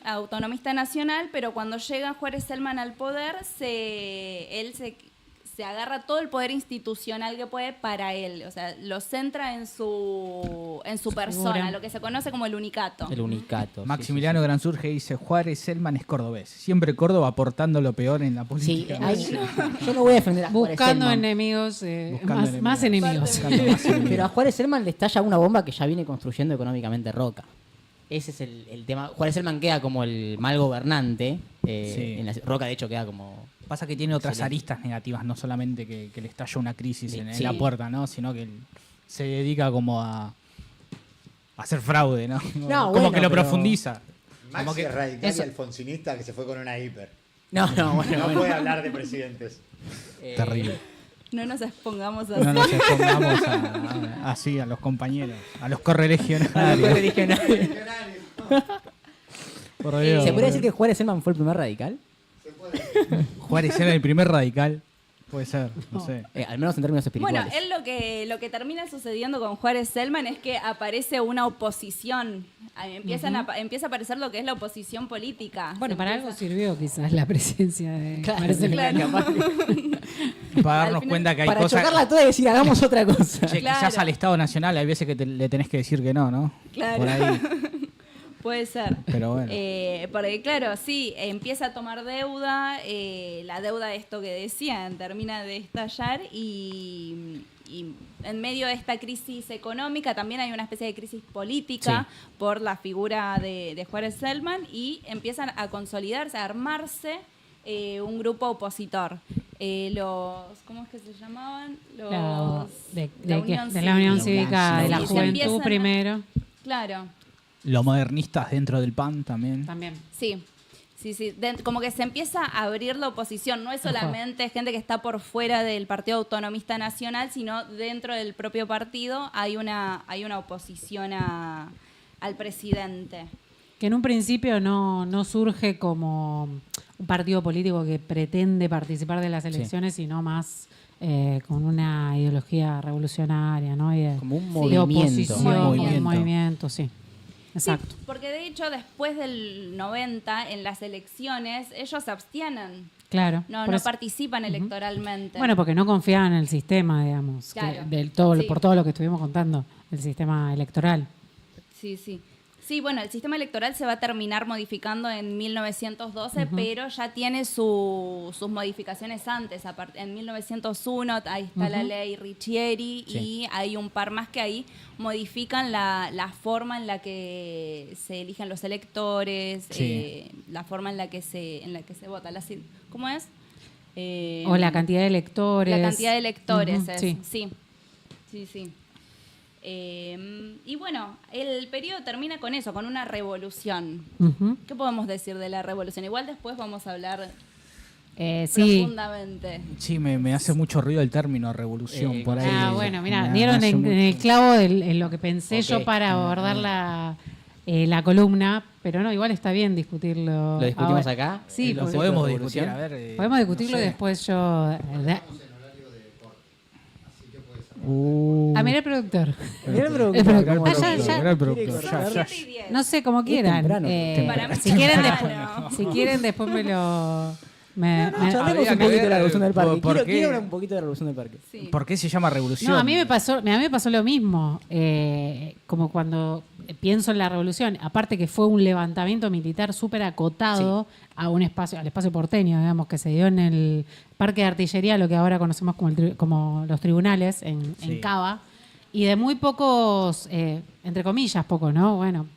[SPEAKER 2] Autonomista Nacional, pero cuando llega Juárez Selman al poder, él se agarra todo el poder institucional que puede para él. O sea, lo centra en su persona,
[SPEAKER 1] Figura.
[SPEAKER 2] lo que se conoce como el unicato.
[SPEAKER 4] El unicato. sí,
[SPEAKER 3] Maximiliano Gransurge dice, Juárez Selman es cordobés. Siempre Córdoba aportando lo peor en la
[SPEAKER 4] Sí,
[SPEAKER 3] política.
[SPEAKER 4] yo no voy a defender a Juárez
[SPEAKER 1] Buscando
[SPEAKER 4] Selman,
[SPEAKER 1] enemigos,
[SPEAKER 3] Buscando
[SPEAKER 1] más enemigos.
[SPEAKER 3] Buscando más enemigos.
[SPEAKER 4] pero a Juárez Selman le estalla una bomba que ya viene construyendo económicamente Roca. Ese es el tema. Juárez Selman queda como el mal gobernante.
[SPEAKER 3] Sí.
[SPEAKER 4] Roca, de hecho, queda como...
[SPEAKER 3] Pasa que tiene otras
[SPEAKER 4] Excelente.
[SPEAKER 3] aristas negativas, no solamente que le estalla una crisis en
[SPEAKER 4] Sí.
[SPEAKER 3] la puerta, ¿no? Sino que él se dedica como a hacer fraude, ¿no? Como
[SPEAKER 4] bueno,
[SPEAKER 3] que lo
[SPEAKER 4] pero-
[SPEAKER 3] profundiza.
[SPEAKER 5] Maxi
[SPEAKER 3] Como que-
[SPEAKER 5] es radical
[SPEAKER 1] eso-
[SPEAKER 5] y alfonsinista que se fue con una hiper.
[SPEAKER 4] No, bueno.
[SPEAKER 5] No puede hablar de presidentes.
[SPEAKER 3] Terrible.
[SPEAKER 2] No nos expongamos a
[SPEAKER 3] No nos expongamos así a los compañeros, a los correligionarios. Por Dios.
[SPEAKER 4] ¿Se podría decir que Juárez Selman fue el primer radical?
[SPEAKER 3] Juárez era el primer radical. Puede ser, no sé.
[SPEAKER 4] Al menos en términos
[SPEAKER 2] Bueno,
[SPEAKER 4] espirituales.
[SPEAKER 2] él lo que termina sucediendo con Juárez Selman es que aparece una oposición. Empieza a aparecer lo que es la oposición política.
[SPEAKER 1] Bueno,
[SPEAKER 2] Se
[SPEAKER 1] para
[SPEAKER 2] empieza-
[SPEAKER 1] algo sirvió quizás la presencia de
[SPEAKER 4] Claro,
[SPEAKER 1] Juárez Selman.
[SPEAKER 2] claro.
[SPEAKER 3] Para
[SPEAKER 2] Al
[SPEAKER 3] darnos
[SPEAKER 2] final-
[SPEAKER 3] cuenta que hay
[SPEAKER 4] Para
[SPEAKER 3] cosas...
[SPEAKER 4] chocarla toda y decir, hagamos otra cosa.
[SPEAKER 3] Che,
[SPEAKER 2] Claro.
[SPEAKER 3] quizás al Estado Nacional hay veces que le tenés que decir que no, ¿no?
[SPEAKER 2] Claro.
[SPEAKER 3] Por ahí.
[SPEAKER 2] Puede ser.
[SPEAKER 3] Pero bueno.
[SPEAKER 2] Porque claro, sí, empieza a tomar deuda, la deuda de esto que decían termina de estallar y en medio de esta crisis económica también hay una especie de crisis política por la figura de Juárez Selman y empiezan a consolidarse, a armarse un grupo opositor. ¿Cómo es que se llamaban?
[SPEAKER 1] De
[SPEAKER 2] la
[SPEAKER 1] la Unión
[SPEAKER 3] Cívica.
[SPEAKER 1] Cívica de la
[SPEAKER 3] Y se
[SPEAKER 1] Juventud
[SPEAKER 2] empiezan a-
[SPEAKER 1] primero.
[SPEAKER 2] Claro.
[SPEAKER 3] Los modernistas dentro del PAN también.
[SPEAKER 1] También.
[SPEAKER 2] Sí, como que se empieza a abrir la oposición. No es solamente gente que está por fuera del Partido Autonomista Nacional, sino dentro del propio partido hay una oposición al presidente.
[SPEAKER 1] Que en un principio no surge como un partido político que pretende participar de las elecciones, sino más con una ideología revolucionaria, ¿no? Y de,
[SPEAKER 4] Como un
[SPEAKER 1] de
[SPEAKER 4] movimiento.
[SPEAKER 1] oposición,
[SPEAKER 2] Un
[SPEAKER 1] un
[SPEAKER 3] movimiento.
[SPEAKER 1] movimiento, sí. Exacto.
[SPEAKER 2] Sí, porque de hecho después del 90, en las elecciones, ellos se abstienen.
[SPEAKER 1] Claro.
[SPEAKER 2] No
[SPEAKER 1] Por eso-
[SPEAKER 2] participan electoralmente.
[SPEAKER 1] Bueno, porque no confiaban en el sistema, digamos,
[SPEAKER 2] Claro.
[SPEAKER 1] todo,
[SPEAKER 2] Sí.
[SPEAKER 1] por todo lo que estuvimos contando, el sistema electoral.
[SPEAKER 2] Sí, sí. Sí, bueno, el sistema electoral se va a terminar modificando en 1912, pero ya tiene sus modificaciones antes. En 1901 ahí está la ley Riccieri y hay un par más que ahí modifican la forma en la que se eligen los electores,
[SPEAKER 3] Sí.
[SPEAKER 2] la forma en la que se vota. ¿Cómo es?
[SPEAKER 1] O la cantidad de electores.
[SPEAKER 2] La cantidad de electores,
[SPEAKER 1] Ujú,
[SPEAKER 2] es.
[SPEAKER 1] sí.
[SPEAKER 2] Sí, sí, sí. Y bueno, el periodo termina con eso, con una revolución.
[SPEAKER 1] Ujú.
[SPEAKER 2] ¿Qué podemos decir de la revolución? Igual después vamos a hablar
[SPEAKER 1] Sí.
[SPEAKER 2] profundamente.
[SPEAKER 3] Sí, me hace mucho ruido el término revolución por ahí.
[SPEAKER 1] Bueno, mira,
[SPEAKER 3] Me
[SPEAKER 1] dieron
[SPEAKER 3] hace
[SPEAKER 1] en el
[SPEAKER 3] mucho-
[SPEAKER 1] clavo en lo que pensé yo
[SPEAKER 4] Ok.
[SPEAKER 1] para abordar la columna, pero no, igual está bien discutirlo.
[SPEAKER 4] ¿Lo discutimos
[SPEAKER 1] ahora.
[SPEAKER 4] acá?
[SPEAKER 1] Sí,
[SPEAKER 3] Lo
[SPEAKER 1] porque-
[SPEAKER 3] podemos
[SPEAKER 4] revolución.
[SPEAKER 3] discutir, a ver.
[SPEAKER 1] podemos discutirlo
[SPEAKER 3] no
[SPEAKER 1] y
[SPEAKER 3] sé.
[SPEAKER 1] después yo... mira el productor.
[SPEAKER 4] Mirá el productor.
[SPEAKER 1] El productor.
[SPEAKER 3] Mirá el
[SPEAKER 1] Ah, ya,
[SPEAKER 3] productor,
[SPEAKER 1] ya.
[SPEAKER 3] mirá el productor.
[SPEAKER 4] Quiere
[SPEAKER 3] Ya,
[SPEAKER 2] Son
[SPEAKER 3] ya.
[SPEAKER 2] 7 y 10.
[SPEAKER 1] No sé, como quieran.
[SPEAKER 4] temprano.
[SPEAKER 2] Para mí
[SPEAKER 1] Si quieren,
[SPEAKER 2] temprano.
[SPEAKER 1] si quieren, después me lo...
[SPEAKER 4] Charlemos
[SPEAKER 3] Habría
[SPEAKER 4] un
[SPEAKER 3] que
[SPEAKER 4] poquito de
[SPEAKER 3] ver,
[SPEAKER 4] la revolución del parque.
[SPEAKER 3] ¿por qué?
[SPEAKER 4] Quiero hablar un poquito de la revolución del parque.
[SPEAKER 2] Sí.
[SPEAKER 3] ¿Por qué se llama revolución?
[SPEAKER 1] No, a mí me pasó lo mismo. Como cuando pienso en la revolución, aparte que fue un levantamiento militar súper acotado a un espacio, al espacio porteño, digamos, que se dio en el Parque de Artillería, lo que ahora conocemos como los tribunales en
[SPEAKER 3] Sí.
[SPEAKER 1] Cava, y de muy pocos entre comillas, pocos, ¿no? Bueno,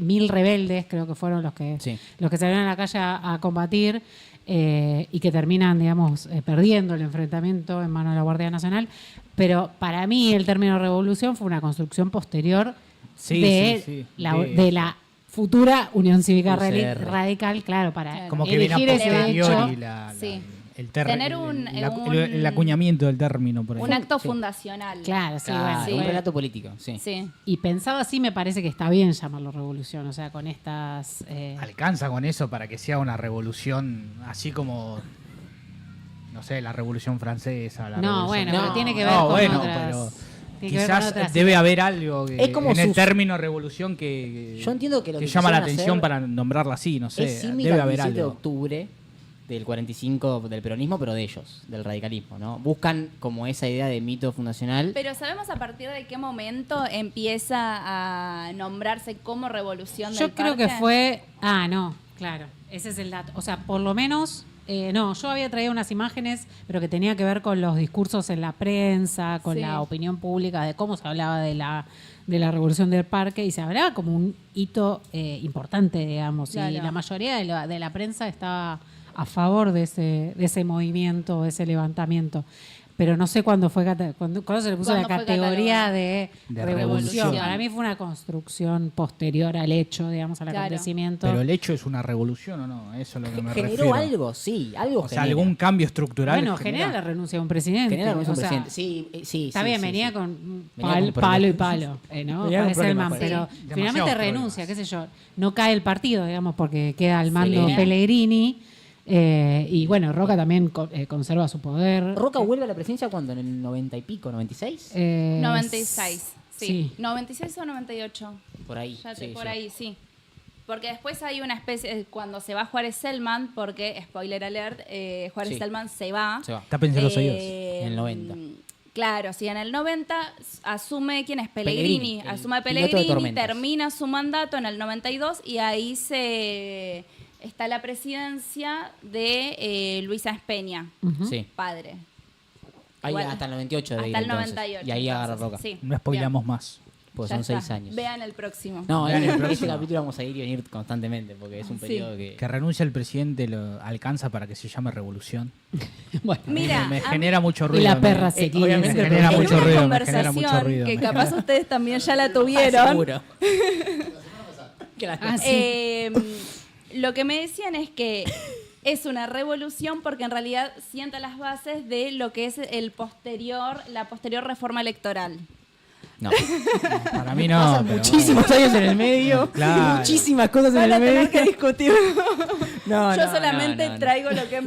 [SPEAKER 1] 1000 rebeldes creo que fueron los que
[SPEAKER 4] Sí.
[SPEAKER 1] salieron a la calle a combatir y que terminan, digamos, perdiendo el enfrentamiento en manos de la Guardia Nacional. Pero para mí el término revolución fue una construcción posterior
[SPEAKER 3] Sí,
[SPEAKER 1] de,
[SPEAKER 3] sí, sí.
[SPEAKER 1] de la futura Unión Cívica
[SPEAKER 4] UCR.
[SPEAKER 1] Radical, claro, para
[SPEAKER 2] Claro.
[SPEAKER 3] Como que viene a
[SPEAKER 1] elegir ese
[SPEAKER 3] posteriori
[SPEAKER 1] hecho.
[SPEAKER 2] Sí.
[SPEAKER 3] el
[SPEAKER 2] un
[SPEAKER 3] acuñamiento del término por ahí.
[SPEAKER 2] Un acto fundacional.
[SPEAKER 1] Claro, sí,
[SPEAKER 4] Claro,
[SPEAKER 1] bueno.
[SPEAKER 2] sí.
[SPEAKER 4] un
[SPEAKER 1] fue-
[SPEAKER 4] relato político, sí.
[SPEAKER 2] Sí.
[SPEAKER 1] Y pensado así, me parece que está bien llamarlo revolución, o sea, con estas...
[SPEAKER 3] Alcanza con eso para que sea una revolución así como, no sé, la Revolución Francesa. La
[SPEAKER 1] no,
[SPEAKER 3] revolución-
[SPEAKER 1] bueno,
[SPEAKER 4] No,
[SPEAKER 1] pero tiene que ver
[SPEAKER 3] no,
[SPEAKER 1] con
[SPEAKER 3] bueno,
[SPEAKER 1] otras...
[SPEAKER 3] pero
[SPEAKER 1] tiene que ver con
[SPEAKER 3] quizás
[SPEAKER 1] otras
[SPEAKER 3] debe haber algo que,
[SPEAKER 4] Es como
[SPEAKER 3] en el
[SPEAKER 4] sus-
[SPEAKER 3] término revolución que
[SPEAKER 4] Yo entiendo que lo que
[SPEAKER 3] llama la
[SPEAKER 4] quisieron
[SPEAKER 3] atención
[SPEAKER 4] hacer
[SPEAKER 3] para nombrarla así, no sé,
[SPEAKER 4] es similar
[SPEAKER 3] debe
[SPEAKER 4] al
[SPEAKER 3] haber
[SPEAKER 4] 17 de
[SPEAKER 3] algo.
[SPEAKER 4] octubre del 45 del peronismo, pero de ellos, del radicalismo, ¿no? Buscan como esa idea de mito fundacional.
[SPEAKER 2] Pero ¿sabemos a partir de qué momento empieza a nombrarse como revolución del
[SPEAKER 1] Yo creo que
[SPEAKER 2] parque?
[SPEAKER 1] fue... Ah, no, claro, ese es el dato. O sea, por lo menos... no, yo había traído unas imágenes, pero que tenía que ver con los discursos en la prensa, con
[SPEAKER 2] Sí.
[SPEAKER 1] la opinión pública, de cómo se hablaba de la revolución del parque, y se hablaba como un hito importante, digamos, y
[SPEAKER 2] Claro.
[SPEAKER 1] la mayoría de la prensa estaba a favor de ese movimiento, de ese levantamiento. Pero no sé cuándo fue cuándo se le puso la
[SPEAKER 2] ¿Cuándo fue
[SPEAKER 1] categoría
[SPEAKER 2] catalogado?
[SPEAKER 1] de
[SPEAKER 3] De
[SPEAKER 1] revolución.
[SPEAKER 2] revolución.
[SPEAKER 1] Para mí fue una construcción posterior al hecho, digamos, al
[SPEAKER 2] Claro.
[SPEAKER 1] acontecimiento.
[SPEAKER 3] Pero el hecho es una revolución o no, eso es lo que me
[SPEAKER 4] Generó
[SPEAKER 3] refiero.
[SPEAKER 4] algo, sí, algo
[SPEAKER 3] O sea,
[SPEAKER 4] genera.
[SPEAKER 3] algún cambio estructural.
[SPEAKER 1] Bueno, genera la renuncia de un presidente.
[SPEAKER 4] Genera la renuncia de un
[SPEAKER 1] o sea,
[SPEAKER 4] presidente. Sí, sí,
[SPEAKER 1] Está
[SPEAKER 4] sí,
[SPEAKER 1] bien,
[SPEAKER 4] sí,
[SPEAKER 1] venía
[SPEAKER 4] sí.
[SPEAKER 1] con
[SPEAKER 4] Venía con
[SPEAKER 1] palo y
[SPEAKER 4] problemas.
[SPEAKER 1] palo, ¿no?
[SPEAKER 3] Venía con
[SPEAKER 1] Para Selman,
[SPEAKER 3] problemas,
[SPEAKER 1] pero
[SPEAKER 3] sí.
[SPEAKER 1] finalmente
[SPEAKER 3] Demasiados
[SPEAKER 1] renuncia,
[SPEAKER 3] problemas.
[SPEAKER 1] qué sé yo. No cae el partido, digamos, porque queda al mando
[SPEAKER 4] Pellegrini.
[SPEAKER 1] Pellegrini. Y bueno, Roca también conserva su poder.
[SPEAKER 4] ¿Roca vuelve a la presidencia cuándo? ¿En el 90 y pico? ¿96?
[SPEAKER 2] 96, sí.
[SPEAKER 1] Sí.
[SPEAKER 2] 96 o 98.
[SPEAKER 4] Por ahí.
[SPEAKER 2] Ya te,
[SPEAKER 4] sí,
[SPEAKER 2] por
[SPEAKER 4] sí.
[SPEAKER 2] ahí, sí. Porque después hay una especie, cuando se va Juárez Selman, porque, spoiler alert, Juárez
[SPEAKER 4] Sí.
[SPEAKER 2] Selman se va.
[SPEAKER 4] Se va.
[SPEAKER 3] Tápense los oídos.
[SPEAKER 4] En el 90.
[SPEAKER 2] Claro, sí, en el 90 asume, ¿quién es? Pellegrini.
[SPEAKER 4] Pellegrini, el
[SPEAKER 2] Asume
[SPEAKER 4] piloto de
[SPEAKER 2] Pellegrini,
[SPEAKER 4] Tormentas.
[SPEAKER 2] termina su mandato en el 92 y ahí está la presidencia de Luis Sáenz Peña,
[SPEAKER 1] Ujú.
[SPEAKER 4] Sí.
[SPEAKER 2] padre.
[SPEAKER 4] Ahí
[SPEAKER 2] Igual.
[SPEAKER 4] hasta el 98 debe ir,
[SPEAKER 2] Hasta el
[SPEAKER 4] entonces.
[SPEAKER 2] 98.
[SPEAKER 4] Y ahí agarra
[SPEAKER 2] entonces,
[SPEAKER 4] Roca.
[SPEAKER 2] Sí,
[SPEAKER 3] No spoilamos
[SPEAKER 2] bien.
[SPEAKER 3] más.
[SPEAKER 4] Pues
[SPEAKER 2] Ya
[SPEAKER 4] son
[SPEAKER 2] está.
[SPEAKER 4] 6 años.
[SPEAKER 2] Vean el próximo.
[SPEAKER 4] No,
[SPEAKER 3] Vean el
[SPEAKER 4] este
[SPEAKER 3] próximo.
[SPEAKER 4] capítulo vamos a ir y venir constantemente porque es un
[SPEAKER 2] Sí.
[SPEAKER 4] periodo que...
[SPEAKER 3] Que renuncia el presidente lo alcanza para que se llame revolución.
[SPEAKER 1] Bueno,
[SPEAKER 2] Mira,
[SPEAKER 3] me
[SPEAKER 2] a
[SPEAKER 3] genera mucho
[SPEAKER 1] y
[SPEAKER 3] ruido.
[SPEAKER 1] la perra
[SPEAKER 3] me-
[SPEAKER 1] se
[SPEAKER 3] obviamente
[SPEAKER 1] quiere.
[SPEAKER 3] me genera
[SPEAKER 2] en
[SPEAKER 3] mucho
[SPEAKER 2] una
[SPEAKER 3] ruido, me genera mucho
[SPEAKER 2] conversación
[SPEAKER 3] ruido.
[SPEAKER 2] que
[SPEAKER 3] me
[SPEAKER 2] capaz
[SPEAKER 3] genera-
[SPEAKER 2] ustedes también ya la tuvieron.
[SPEAKER 4] Seguro.
[SPEAKER 1] Ah, sí.
[SPEAKER 2] Lo que me decían es que es una revolución porque en realidad sienta las bases de lo que es la posterior reforma electoral.
[SPEAKER 4] No.
[SPEAKER 3] Para mí no.
[SPEAKER 4] Pasan
[SPEAKER 3] pero
[SPEAKER 4] muchísimos años en el medio.
[SPEAKER 3] Claro.
[SPEAKER 4] Muchísimas cosas en
[SPEAKER 2] Van a
[SPEAKER 4] el medio.
[SPEAKER 2] tener que discutir.
[SPEAKER 4] No,
[SPEAKER 2] Yo
[SPEAKER 4] no,
[SPEAKER 2] solamente
[SPEAKER 4] no, no.
[SPEAKER 2] traigo lo que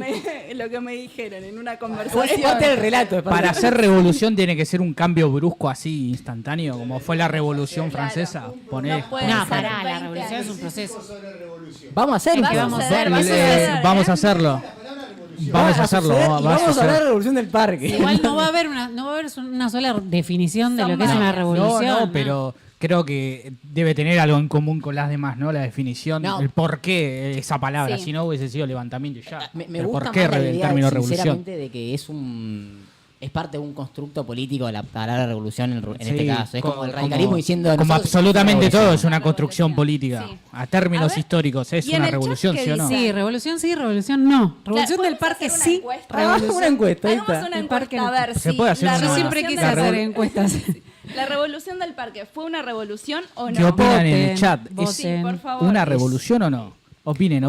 [SPEAKER 2] me dijeron en una
[SPEAKER 4] Es
[SPEAKER 2] conversación.
[SPEAKER 4] parte del relato. es parte
[SPEAKER 3] Para
[SPEAKER 4] del-
[SPEAKER 3] hacer revolución tiene que ser un cambio brusco así, instantáneo, como fue la Revolución Francesa. Poné-
[SPEAKER 2] No puede
[SPEAKER 1] No,
[SPEAKER 2] ser
[SPEAKER 1] pará, la
[SPEAKER 2] 20
[SPEAKER 1] revolución es un
[SPEAKER 2] años.
[SPEAKER 1] proceso.
[SPEAKER 4] Vamos a hacer un
[SPEAKER 2] ¿Qué
[SPEAKER 1] ¿Qué
[SPEAKER 2] va a
[SPEAKER 1] vamos a
[SPEAKER 2] suceder?
[SPEAKER 1] hacer?
[SPEAKER 2] Va a suceder,
[SPEAKER 3] Vamos a
[SPEAKER 2] ¿eh?
[SPEAKER 3] hacerlo. Vamos a hacerlo.
[SPEAKER 4] suceder y
[SPEAKER 3] va a
[SPEAKER 4] vamos a hablar de
[SPEAKER 3] suceder.
[SPEAKER 4] la revolución del parque.
[SPEAKER 1] Igual no va a haber una sola definición de lo que es una revolución.
[SPEAKER 3] No, pero creo que debe tener algo en común con las demás, ¿no? La definición,
[SPEAKER 4] No.
[SPEAKER 3] el por qué esa palabra.
[SPEAKER 2] Sí.
[SPEAKER 3] Si no hubiese sido levantamiento y ya.
[SPEAKER 4] Me
[SPEAKER 3] Pero
[SPEAKER 4] gusta
[SPEAKER 3] ¿por qué
[SPEAKER 4] más la
[SPEAKER 3] el
[SPEAKER 4] idea,
[SPEAKER 3] término revolución?
[SPEAKER 4] sinceramente, de que es parte de un constructo político de la palabra revolución en este
[SPEAKER 3] Sí,
[SPEAKER 4] caso. Es como el
[SPEAKER 3] como-
[SPEAKER 4] radicalismo diciendo...
[SPEAKER 3] Como
[SPEAKER 4] nosotros
[SPEAKER 3] absolutamente
[SPEAKER 4] somos
[SPEAKER 3] todo
[SPEAKER 4] revolución.
[SPEAKER 3] es una
[SPEAKER 2] Una
[SPEAKER 3] construcción
[SPEAKER 2] revolución,
[SPEAKER 3] política.
[SPEAKER 2] sí.
[SPEAKER 3] A términos
[SPEAKER 2] A ver,
[SPEAKER 3] históricos, ¿es
[SPEAKER 2] ¿y en
[SPEAKER 3] una
[SPEAKER 2] el chat
[SPEAKER 3] revolución,
[SPEAKER 2] qué
[SPEAKER 3] sí o no?
[SPEAKER 2] dice?
[SPEAKER 1] Sí, revolución no. Revolución del
[SPEAKER 2] ¿podemos
[SPEAKER 1] parque
[SPEAKER 2] hacer una
[SPEAKER 1] sí,
[SPEAKER 2] encuesta?
[SPEAKER 1] revolución.
[SPEAKER 4] Una encuesta, ahí
[SPEAKER 2] Hagamos
[SPEAKER 4] está.
[SPEAKER 2] una
[SPEAKER 1] El parque
[SPEAKER 2] encuesta a ver
[SPEAKER 3] Se
[SPEAKER 2] si
[SPEAKER 3] puede hacer
[SPEAKER 2] la
[SPEAKER 3] una-
[SPEAKER 1] Yo siempre
[SPEAKER 2] revolución
[SPEAKER 1] quise
[SPEAKER 2] del-
[SPEAKER 1] hacer encuestas.
[SPEAKER 2] La revolución del parque, ¿fue una revolución o no?
[SPEAKER 3] ¿Qué opinan en el
[SPEAKER 1] Voten,
[SPEAKER 3] chat? ¿Es
[SPEAKER 1] voten.
[SPEAKER 2] Sí, por favor.
[SPEAKER 3] una revolución o no? Opinen.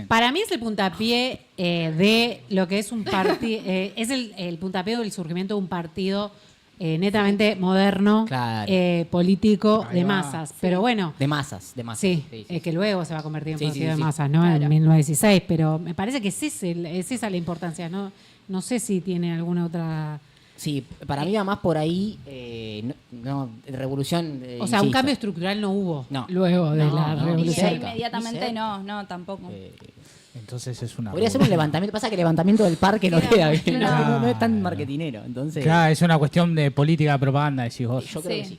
[SPEAKER 1] Para mí es el puntapié de lo que es un partido, es el puntapié del surgimiento de un partido netamente moderno,
[SPEAKER 4] Claro.
[SPEAKER 1] político,
[SPEAKER 3] Ahí
[SPEAKER 1] de
[SPEAKER 3] va.
[SPEAKER 1] masas. Pero bueno,
[SPEAKER 4] De masas, de masas.
[SPEAKER 1] sí,
[SPEAKER 4] Sí, sí.
[SPEAKER 1] que luego se va a convertir en
[SPEAKER 4] Sí,
[SPEAKER 1] partido
[SPEAKER 4] sí,
[SPEAKER 1] de
[SPEAKER 4] sí.
[SPEAKER 1] masas, ¿no?
[SPEAKER 2] Claro.
[SPEAKER 1] En 1916, pero me parece que es esa la importancia, ¿no? No sé si tiene alguna otra...
[SPEAKER 4] Sí, para mí va más por ahí, revolución.
[SPEAKER 1] O sea, un cambio estructural no hubo
[SPEAKER 4] No.
[SPEAKER 1] luego de
[SPEAKER 4] No,
[SPEAKER 1] la
[SPEAKER 4] no,
[SPEAKER 2] Ni
[SPEAKER 1] revolución.
[SPEAKER 2] ya
[SPEAKER 4] cerca,
[SPEAKER 2] inmediatamente
[SPEAKER 4] ni cerca.
[SPEAKER 2] no, tampoco.
[SPEAKER 3] Entonces es una
[SPEAKER 4] Podría ser un
[SPEAKER 3] revolución.
[SPEAKER 4] levantamiento. Pasa que el levantamiento del parque no
[SPEAKER 2] Queda
[SPEAKER 4] queda
[SPEAKER 2] muy
[SPEAKER 4] bien.
[SPEAKER 2] claro.
[SPEAKER 4] No es tan marketinero. Entonces,
[SPEAKER 3] Claro, es una cuestión de política de propaganda, decís vos.
[SPEAKER 4] yo creo
[SPEAKER 2] Sí.
[SPEAKER 4] que sí.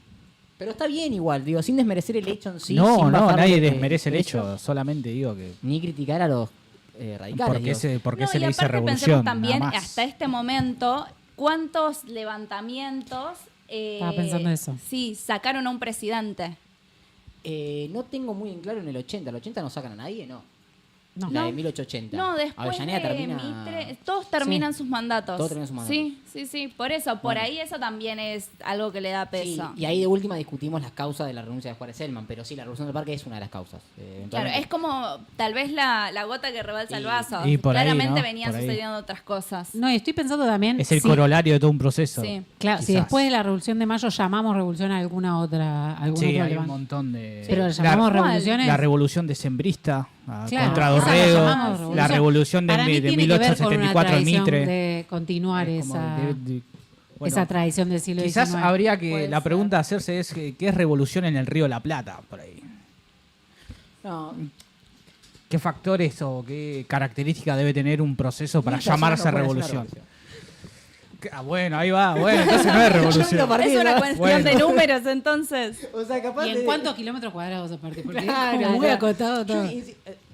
[SPEAKER 4] Pero está bien igual, digo, sin desmerecer el hecho en sí.
[SPEAKER 3] no,
[SPEAKER 4] sin
[SPEAKER 3] no,
[SPEAKER 4] bajarle
[SPEAKER 3] nadie
[SPEAKER 4] de
[SPEAKER 3] desmerece el
[SPEAKER 4] precio,
[SPEAKER 3] hecho, solamente digo que...
[SPEAKER 4] Ni criticar a los radicales.
[SPEAKER 3] ¿Por qué
[SPEAKER 4] digo.
[SPEAKER 3] se, por qué
[SPEAKER 2] No,
[SPEAKER 3] se
[SPEAKER 2] y
[SPEAKER 3] le dice
[SPEAKER 2] aparte
[SPEAKER 3] revolución?
[SPEAKER 2] pensemos
[SPEAKER 3] nada
[SPEAKER 2] también,
[SPEAKER 3] más.
[SPEAKER 2] hasta este momento, cuántos levantamientos
[SPEAKER 1] Estaba pensando eso.
[SPEAKER 2] sí, sacaron a un presidente.
[SPEAKER 4] No tengo muy en claro en el 80. ¿El 80 no sacan a nadie? No.
[SPEAKER 1] No.
[SPEAKER 4] La de 1880.
[SPEAKER 2] No, después
[SPEAKER 4] Avellaneda
[SPEAKER 2] de
[SPEAKER 4] termina...
[SPEAKER 2] Mitre, todos terminan sus mandatos.
[SPEAKER 4] Todos terminan sus mandatos.
[SPEAKER 2] Sí, por eso, por ahí eso también es algo que le da
[SPEAKER 4] Sí,
[SPEAKER 2] peso.
[SPEAKER 4] y ahí de última discutimos las causas de la renuncia de Juárez Selman, pero sí, la revolución del parque es una de las causas.
[SPEAKER 2] Claro,
[SPEAKER 4] Eventualmente.
[SPEAKER 2] es como tal vez la gota que rebalsa el vaso.
[SPEAKER 3] y por ahí,
[SPEAKER 2] Claramente
[SPEAKER 3] ¿no?
[SPEAKER 2] venían
[SPEAKER 3] Por ahí.
[SPEAKER 2] sucediendo otras cosas.
[SPEAKER 1] No, y estoy pensando también.
[SPEAKER 3] Es el
[SPEAKER 1] si-
[SPEAKER 3] corolario de todo un proceso.
[SPEAKER 2] Sí.
[SPEAKER 1] Claro, si
[SPEAKER 3] Quizás.
[SPEAKER 1] después de la Revolución de Mayo llamamos revolución a alguna otra. Algún
[SPEAKER 3] Sí,
[SPEAKER 1] otro
[SPEAKER 3] hay un
[SPEAKER 1] levant-
[SPEAKER 3] montón de...
[SPEAKER 1] Pero llamamos
[SPEAKER 2] ¿Cuál?
[SPEAKER 1] revoluciones.
[SPEAKER 3] La revolución decembrista
[SPEAKER 1] Claro,
[SPEAKER 3] contra
[SPEAKER 1] esa la
[SPEAKER 3] Dorrego,
[SPEAKER 1] llamamos
[SPEAKER 3] la revolución
[SPEAKER 1] Para mí
[SPEAKER 3] de
[SPEAKER 1] tiene que ver con una
[SPEAKER 3] 1874 en
[SPEAKER 1] tradición
[SPEAKER 3] Mitre.
[SPEAKER 1] de continuar
[SPEAKER 3] Es como
[SPEAKER 1] esa,
[SPEAKER 3] bueno,
[SPEAKER 1] esa tradición del siglo
[SPEAKER 3] quizás
[SPEAKER 1] XIX.
[SPEAKER 3] habría que...
[SPEAKER 2] Puede
[SPEAKER 3] La
[SPEAKER 2] ser.
[SPEAKER 3] pregunta a hacerse es ¿qué es revolución en el Río de la Plata? Por ahí.
[SPEAKER 4] No,
[SPEAKER 3] ¿Qué factores o qué características debe tener un proceso para
[SPEAKER 4] 1000 personas
[SPEAKER 3] llamarse
[SPEAKER 4] no pueden hacer
[SPEAKER 3] revolución?
[SPEAKER 4] una revolución.
[SPEAKER 3] Bueno, ahí va. Bueno, entonces no es revolución.
[SPEAKER 4] Yo
[SPEAKER 2] Es una cuestión
[SPEAKER 3] Bueno.
[SPEAKER 2] de números, entonces.
[SPEAKER 4] O sea, capaz
[SPEAKER 1] ¿Y
[SPEAKER 4] de-
[SPEAKER 1] en cuántos kilómetros cuadrados aparte? Porque
[SPEAKER 4] Claro,
[SPEAKER 1] es como muy
[SPEAKER 4] claro.
[SPEAKER 1] acotado todo.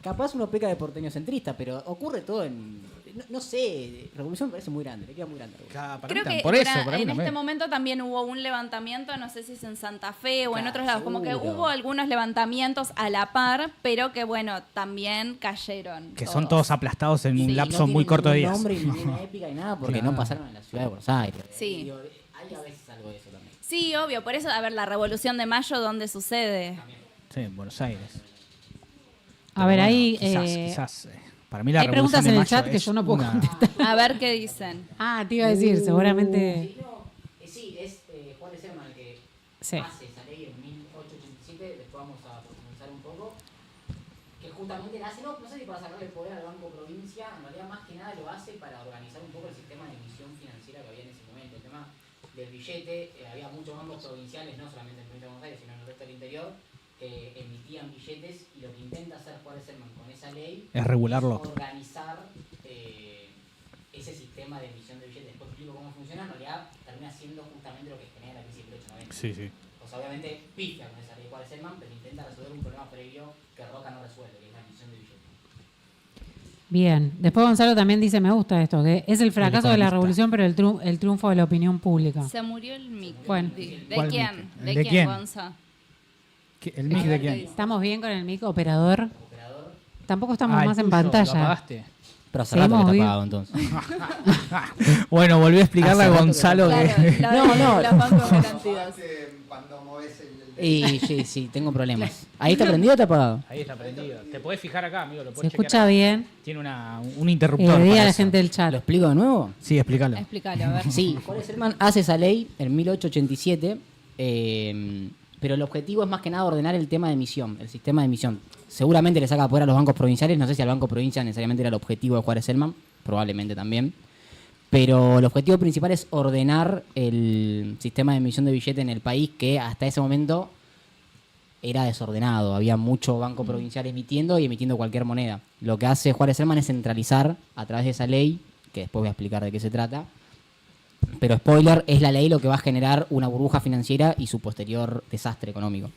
[SPEAKER 4] Capaz uno peca de porteño centrista, pero ocurre todo en... No sé, revolución me parece muy grande, le queda muy grande. Revolución.
[SPEAKER 3] Para
[SPEAKER 2] Creo
[SPEAKER 3] mí
[SPEAKER 2] que
[SPEAKER 3] por eso,
[SPEAKER 2] ahora,
[SPEAKER 3] para mí
[SPEAKER 2] en
[SPEAKER 3] también.
[SPEAKER 2] este momento también hubo un levantamiento, no sé si es en Santa Fe o en
[SPEAKER 4] Claro,
[SPEAKER 2] otros lados, como que
[SPEAKER 4] seguro.
[SPEAKER 2] hubo algunos levantamientos a la par, pero que bueno, también cayeron.
[SPEAKER 3] Que son todos aplastados en
[SPEAKER 2] Sí,
[SPEAKER 3] un
[SPEAKER 2] no
[SPEAKER 3] lapso
[SPEAKER 4] tienen
[SPEAKER 3] muy corto de
[SPEAKER 4] ningún
[SPEAKER 3] días.
[SPEAKER 4] nombre y ninguna épica y nada, porque
[SPEAKER 3] Claro.
[SPEAKER 4] no pasaron en la ciudad de Buenos Aires.
[SPEAKER 2] Sí.
[SPEAKER 4] Digo, hay a veces algo de eso también.
[SPEAKER 2] Sí, obvio, por eso, a ver, la Revolución de Mayo, ¿dónde sucede?
[SPEAKER 3] Sí, en Buenos Aires.
[SPEAKER 1] A ver, ahí.
[SPEAKER 3] Quizás, para mí la
[SPEAKER 1] hay
[SPEAKER 3] revolución
[SPEAKER 1] preguntas
[SPEAKER 3] de
[SPEAKER 1] en el
[SPEAKER 3] mayo
[SPEAKER 1] chat que
[SPEAKER 3] es
[SPEAKER 1] yo no puedo
[SPEAKER 3] una-
[SPEAKER 1] contestar.
[SPEAKER 2] A ver qué dicen.
[SPEAKER 1] Ah, te iba a decir, seguramente.
[SPEAKER 4] Sí, es Juárez Selman el que
[SPEAKER 1] Sí.
[SPEAKER 4] hace esa ley en 1887, después vamos a profundizar un poco, que justamente la hace, no sé si para sacarle poder al Banco Provincia, en realidad más que nada lo hace para organizar un poco el sistema de emisión financiera que había en ese momento. El tema del billete, había muchos bancos provinciales, no solamente en el Provincia de Buenos Aires, sino en el resto del interior, que emitían billetes y lo que intenta hacer Juárez Selman con esa ley
[SPEAKER 3] Es regularlo.
[SPEAKER 4] organizar ese sistema de emisión de billetes. Después explico cómo funciona, en realidad termina siendo justamente lo que genera la crisis del 1890.
[SPEAKER 3] Sí, sí.
[SPEAKER 4] O sea, obviamente pifia con esa ley de Juárez Selman, pero intenta resolver un problema previo que Roca no resuelve, que es la emisión de billetes.
[SPEAKER 1] Bien. Después Gonzalo también dice: me gusta esto, que es el fracaso de la
[SPEAKER 3] economista.
[SPEAKER 1] revolución, pero el triunfo de la opinión pública.
[SPEAKER 2] Se murió el mic.
[SPEAKER 1] Bueno.
[SPEAKER 2] ¿De
[SPEAKER 3] ¿Cuál
[SPEAKER 2] quién?
[SPEAKER 3] mic?
[SPEAKER 2] ¿De
[SPEAKER 3] ¿De
[SPEAKER 2] quién,
[SPEAKER 3] quién?
[SPEAKER 2] Gonza?
[SPEAKER 3] ¿El mic de quién?
[SPEAKER 1] ¿Estamos bien con el mic operador? Tampoco estamos
[SPEAKER 3] Ah, el
[SPEAKER 1] más en
[SPEAKER 3] tuyo, ¿lo
[SPEAKER 1] pantalla.
[SPEAKER 3] apagaste?
[SPEAKER 4] Pero hace
[SPEAKER 1] Seguimos
[SPEAKER 4] rato que
[SPEAKER 1] bien.
[SPEAKER 4] está apagado entonces.
[SPEAKER 3] Bueno, volví a explicarle a
[SPEAKER 4] Hace rato que
[SPEAKER 3] Gonzalo
[SPEAKER 2] Claro,
[SPEAKER 3] que...
[SPEAKER 2] la
[SPEAKER 4] No,
[SPEAKER 2] de
[SPEAKER 4] no.
[SPEAKER 2] los bancos garantidos.
[SPEAKER 5] Cuando moves el...
[SPEAKER 4] Y sí, tengo problemas. ¿Ahí está prendido o está apagado?
[SPEAKER 3] Ahí está prendido. Te podés fijar acá, amigo. Lo
[SPEAKER 1] ¿Se
[SPEAKER 3] podés
[SPEAKER 1] escucha
[SPEAKER 3] chequear.
[SPEAKER 1] bien?
[SPEAKER 3] Tiene un interruptor.
[SPEAKER 1] Diga
[SPEAKER 3] para
[SPEAKER 1] a la
[SPEAKER 3] eso.
[SPEAKER 1] gente del chat.
[SPEAKER 4] ¿Lo explico de nuevo?
[SPEAKER 3] Sí, explícalo.
[SPEAKER 2] Explícalo, a ver.
[SPEAKER 4] Sí, Juárez Selman hace esa ley en 1887, pero el objetivo es más que nada ordenar el tema de emisión, el sistema de emisión. Seguramente le saca poder a los bancos provinciales, no sé si al Banco Provincia necesariamente era el objetivo de Juárez Selman, probablemente también. Pero el objetivo principal es ordenar el sistema de emisión de billete en el país, que hasta ese momento era desordenado. Había mucho banco provincial emitiendo y emitiendo cualquier moneda. Lo que hace Juárez Selman es centralizar a través de esa ley, que después voy a explicar de qué se trata. Pero spoiler, es la ley lo que va a generar una burbuja financiera y su posterior desastre económico.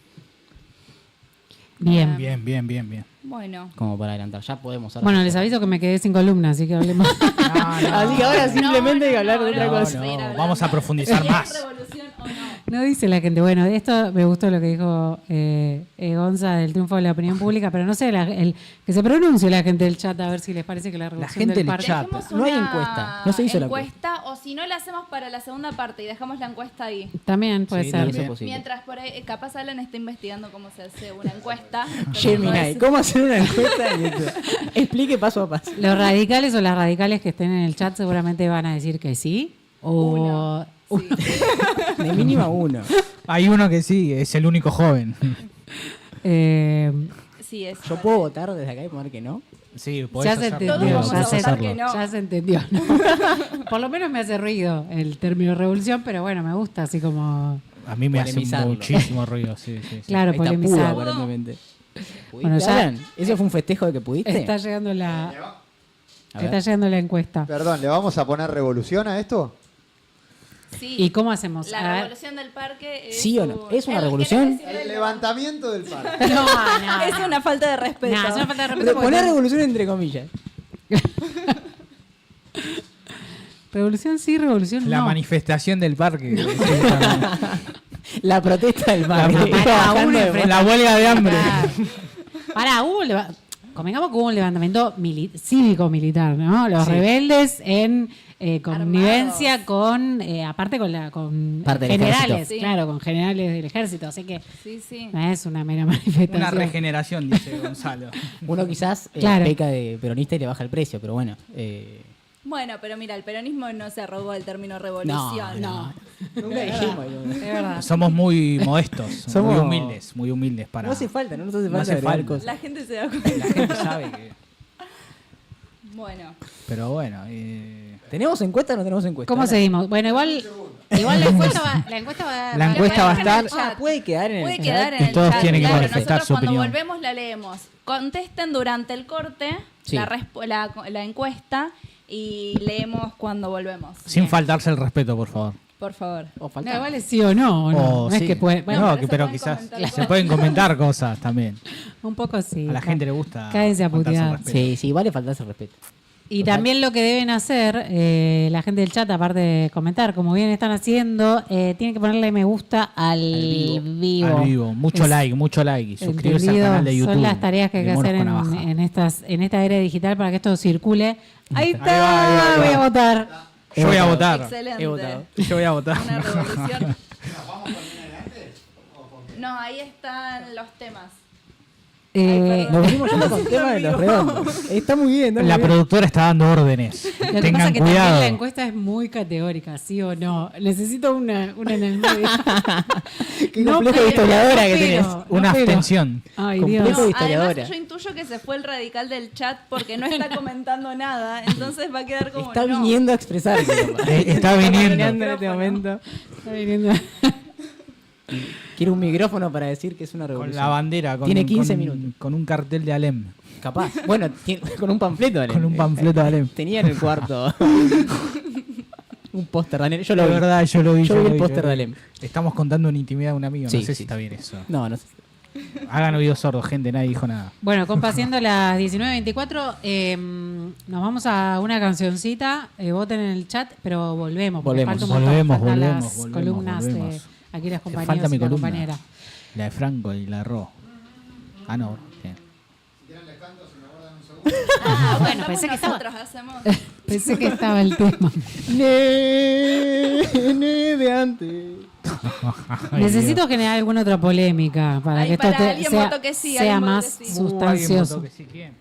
[SPEAKER 1] Bien.
[SPEAKER 3] Bien.
[SPEAKER 2] Bueno.
[SPEAKER 4] Como para adelantar, ya podemos hablar.
[SPEAKER 1] Bueno, les aviso que me quedé sin columna, así que hablemos.
[SPEAKER 4] Así que ahora simplemente hay que hablar de otra
[SPEAKER 3] no,
[SPEAKER 4] cosa.
[SPEAKER 3] no, vamos a profundizar
[SPEAKER 2] ¿Es
[SPEAKER 3] más.
[SPEAKER 2] revolución o no?
[SPEAKER 1] No dice la gente. Bueno, esto me gustó lo que dijo Gonza del triunfo de la opinión pública, pero no sé, que se pronuncie la gente del chat a ver si les parece que la revolución
[SPEAKER 3] gente
[SPEAKER 1] del
[SPEAKER 3] del
[SPEAKER 1] parque...
[SPEAKER 3] chat.
[SPEAKER 2] Dejemos
[SPEAKER 4] No hay
[SPEAKER 2] una
[SPEAKER 4] encuesta, no se hizo la
[SPEAKER 2] encuesta. O si no, la hacemos para la segunda parte y dejamos la encuesta ahí.
[SPEAKER 1] También puede
[SPEAKER 3] Sí,
[SPEAKER 1] ser.
[SPEAKER 3] también.
[SPEAKER 4] Eso es posible.
[SPEAKER 2] Mientras por ahí, capaz Alan está investigando cómo se hace una encuesta.
[SPEAKER 4] Gemini, ¿cómo hacer una encuesta en YouTube? Explique paso a paso.
[SPEAKER 1] Los radicales o las radicales que estén en el chat seguramente van a decir que sí. O...
[SPEAKER 2] Sí.
[SPEAKER 4] De mínima uno.
[SPEAKER 3] Hay uno que sí, es el único joven.
[SPEAKER 2] Sí, es.
[SPEAKER 4] ¿Yo puedo votar desde acá y poner que no?
[SPEAKER 3] Sí, podés
[SPEAKER 1] Ya se
[SPEAKER 3] hacerlo.
[SPEAKER 1] entendió,
[SPEAKER 2] Todos vamos
[SPEAKER 1] ya
[SPEAKER 2] a
[SPEAKER 1] se,
[SPEAKER 2] votar que no.
[SPEAKER 1] ya se entendió. ¿no? Por lo menos me hace ruido el término revolución, pero bueno, me gusta así como...
[SPEAKER 3] A mí me hace
[SPEAKER 4] Polemizarlo.
[SPEAKER 3] muchísimo ruido, sí.
[SPEAKER 1] Claro,
[SPEAKER 4] Ahí está
[SPEAKER 1] polemizar.
[SPEAKER 4] Pudo, aparentemente.
[SPEAKER 1] Bueno, ya-
[SPEAKER 4] Alan, ¿eso fue un festejo de que pudiste?
[SPEAKER 1] Está llegando la,
[SPEAKER 4] A ver.
[SPEAKER 1] está llegando la encuesta.
[SPEAKER 5] Perdón, ¿le vamos a poner revolución a esto?
[SPEAKER 2] Sí.
[SPEAKER 1] ¿Y cómo hacemos? A
[SPEAKER 2] La
[SPEAKER 1] ver.
[SPEAKER 2] revolución del parque es.
[SPEAKER 4] ¿Sí o no? ¿Es una revolución?
[SPEAKER 5] El levantamiento del parque.
[SPEAKER 1] No, no.
[SPEAKER 2] Es una falta de respeto.
[SPEAKER 1] No, es una falta de respeto porque
[SPEAKER 4] Poner
[SPEAKER 1] no-
[SPEAKER 4] revolución entre comillas.
[SPEAKER 1] Revolución sí, revolución
[SPEAKER 3] La
[SPEAKER 1] no.
[SPEAKER 3] manifestación del parque.
[SPEAKER 4] La protesta del
[SPEAKER 3] La
[SPEAKER 4] barrio.
[SPEAKER 3] protesta
[SPEAKER 4] Bajando
[SPEAKER 1] uno
[SPEAKER 4] de-
[SPEAKER 1] enfrente.
[SPEAKER 3] La huelga de hambre.
[SPEAKER 1] Pará, convengamos que hubo un levantamiento cívico-militar, ¿no? Los rebeldes en connivencia
[SPEAKER 2] Armados.
[SPEAKER 1] con, aparte con
[SPEAKER 4] Parte del
[SPEAKER 1] generales,
[SPEAKER 2] ejército. Sí.
[SPEAKER 1] claro, con generales del ejército, así que
[SPEAKER 2] Sí, sí.
[SPEAKER 1] no es una mera manifestación.
[SPEAKER 3] Una regeneración, dice Gonzalo.
[SPEAKER 4] Uno quizás
[SPEAKER 1] Claro.
[SPEAKER 4] peca de peronista y le baja el precio, pero bueno.
[SPEAKER 2] Bueno, pero mira, el peronismo no se arrogó el término
[SPEAKER 4] No,
[SPEAKER 2] revolución.
[SPEAKER 4] no. Nunca dijimos.
[SPEAKER 1] Es verdad.
[SPEAKER 3] Somos muy modestos,
[SPEAKER 4] Somos-
[SPEAKER 3] muy humildes para.
[SPEAKER 4] No hace falta, no nos hace
[SPEAKER 3] No
[SPEAKER 4] falta
[SPEAKER 3] hace
[SPEAKER 4] agregar
[SPEAKER 3] falta.
[SPEAKER 4] cosas.
[SPEAKER 2] La gente se da cuenta.
[SPEAKER 3] La gente sabe que.
[SPEAKER 2] Bueno,
[SPEAKER 3] Pero bueno.
[SPEAKER 4] ¿Tenemos encuesta o no tenemos encuesta?
[SPEAKER 1] ¿Cómo
[SPEAKER 4] Ahora.
[SPEAKER 1] seguimos? Bueno, igual la encuesta va, la encuesta va,
[SPEAKER 3] La encuesta va a estar.
[SPEAKER 4] Ah, puede quedar en el
[SPEAKER 2] puede
[SPEAKER 4] chat.
[SPEAKER 2] quedar en
[SPEAKER 3] Y
[SPEAKER 2] el
[SPEAKER 3] todos
[SPEAKER 2] chat.
[SPEAKER 3] tienen que
[SPEAKER 2] claro,
[SPEAKER 3] manifestar
[SPEAKER 2] nosotros
[SPEAKER 3] su
[SPEAKER 2] cuando
[SPEAKER 3] opinión.
[SPEAKER 2] volvemos la leemos. Contesten durante el corte
[SPEAKER 4] Sí.
[SPEAKER 2] la encuesta y leemos cuando volvemos.
[SPEAKER 3] Sin
[SPEAKER 2] Bien,
[SPEAKER 3] faltarse el respeto, por favor.
[SPEAKER 2] por favor.
[SPEAKER 4] O falta.
[SPEAKER 1] No, igual es sí o no, ¿o no?
[SPEAKER 3] O
[SPEAKER 1] No es
[SPEAKER 3] sí.
[SPEAKER 1] que puede, bueno,
[SPEAKER 3] no,
[SPEAKER 2] pero se
[SPEAKER 3] pero
[SPEAKER 2] pueden
[SPEAKER 3] quizás
[SPEAKER 2] comentar
[SPEAKER 3] se
[SPEAKER 2] cosas.
[SPEAKER 3] pueden comentar cosas también.
[SPEAKER 1] un poco sí.
[SPEAKER 3] A la gente le gusta.
[SPEAKER 1] Cádense a
[SPEAKER 3] faltarse el
[SPEAKER 1] putear.
[SPEAKER 3] respeto.
[SPEAKER 4] Sí, sí, vale faltarse el respeto.
[SPEAKER 1] Y también lo que deben hacer la gente del chat, aparte de comentar, como bien están haciendo, tienen que ponerle me gusta al vivo.
[SPEAKER 3] Al vivo. Mucho
[SPEAKER 1] Es-
[SPEAKER 3] like, mucho like. Y suscribirse al
[SPEAKER 1] Entendido,
[SPEAKER 3] canal de YouTube.
[SPEAKER 1] son las tareas que hay que
[SPEAKER 3] de Monos
[SPEAKER 1] hacer
[SPEAKER 3] con Navaja.
[SPEAKER 1] en esta era digital para que esto circule. Ahí está,
[SPEAKER 3] Ahí va.
[SPEAKER 1] voy a votar.
[SPEAKER 3] Yo voy a votar.
[SPEAKER 2] Excelente.
[SPEAKER 4] He votado.
[SPEAKER 3] Yo voy a votar.
[SPEAKER 2] Una revolución. No, ahí están los temas.
[SPEAKER 1] Perdón.
[SPEAKER 4] Nos venimos yendo con temas de los redondos. Está muy bien, ¿no?
[SPEAKER 3] La productora está dando órdenes.
[SPEAKER 1] Lo que pasa
[SPEAKER 3] Tengan
[SPEAKER 1] es que también
[SPEAKER 3] cuidado.
[SPEAKER 1] la encuesta es muy categórica, ¿sí o no? Necesito una en el medio.
[SPEAKER 4] Qué complejo de historiadora que tenés.
[SPEAKER 3] Una
[SPEAKER 1] pero.
[SPEAKER 3] abstención.
[SPEAKER 1] Ay,
[SPEAKER 4] Complejo
[SPEAKER 1] Dios.
[SPEAKER 4] de
[SPEAKER 2] No,
[SPEAKER 4] historiadora.
[SPEAKER 2] además yo intuyo que se fue el radical del chat porque no está comentando nada, entonces va a quedar como
[SPEAKER 4] Está
[SPEAKER 2] no.
[SPEAKER 4] viniendo a expresarse. papá.
[SPEAKER 3] Está viniendo.
[SPEAKER 4] en este momento.
[SPEAKER 1] Está viniendo.
[SPEAKER 4] Quiere un micrófono para decir que es una
[SPEAKER 3] Con
[SPEAKER 4] revolución.
[SPEAKER 3] la bandera. Con,
[SPEAKER 4] Tiene 15
[SPEAKER 3] con-
[SPEAKER 4] minutos.
[SPEAKER 3] Con un cartel de Alem.
[SPEAKER 4] Capaz. Bueno, con un panfleto. Ale.
[SPEAKER 3] Con un panfleto de Alem.
[SPEAKER 4] Tenía en el cuarto un póster de Alem. Yo lo
[SPEAKER 3] De
[SPEAKER 4] vi.
[SPEAKER 3] verdad, yo lo vi.
[SPEAKER 4] Yo vi el
[SPEAKER 3] lo
[SPEAKER 4] póster
[SPEAKER 3] yo lo
[SPEAKER 4] de
[SPEAKER 3] vi.
[SPEAKER 4] Alem.
[SPEAKER 3] Estamos contando una intimidad de un amigo.
[SPEAKER 4] Sí,
[SPEAKER 3] no sé
[SPEAKER 4] sí.
[SPEAKER 3] si está bien eso.
[SPEAKER 4] No, no sé.
[SPEAKER 3] Hagan oídos sordos, gente. Nadie dijo nada.
[SPEAKER 1] Bueno, compa, siendo las 19:24, nos vamos a una cancioncita. Voten en el chat, pero volvemos. porque
[SPEAKER 4] Volvemos.
[SPEAKER 1] falta un montón,
[SPEAKER 3] Volvemos,
[SPEAKER 1] faltan
[SPEAKER 3] volvemos,
[SPEAKER 1] las
[SPEAKER 3] volvemos,
[SPEAKER 1] columnas
[SPEAKER 3] volvemos.
[SPEAKER 1] de aquí las compañeras
[SPEAKER 3] Falta mi
[SPEAKER 1] y la
[SPEAKER 3] columna.
[SPEAKER 1] compañera.
[SPEAKER 3] La de Franco y la de Ro. Ah, no. Bien.
[SPEAKER 1] Ah, bueno, pensé que
[SPEAKER 2] nosotros hacemos.
[SPEAKER 1] Pensé que estaba el tema.
[SPEAKER 4] Nene de antes.
[SPEAKER 3] Ay,
[SPEAKER 1] Necesito generar alguna otra polémica para
[SPEAKER 2] Ay,
[SPEAKER 1] que esto
[SPEAKER 2] para, alguien votó que sí,
[SPEAKER 1] sea
[SPEAKER 2] alguien votó
[SPEAKER 1] más
[SPEAKER 2] que sí.
[SPEAKER 3] Dios. Alguien
[SPEAKER 1] sustancioso.
[SPEAKER 3] votó que sí, ¿quién?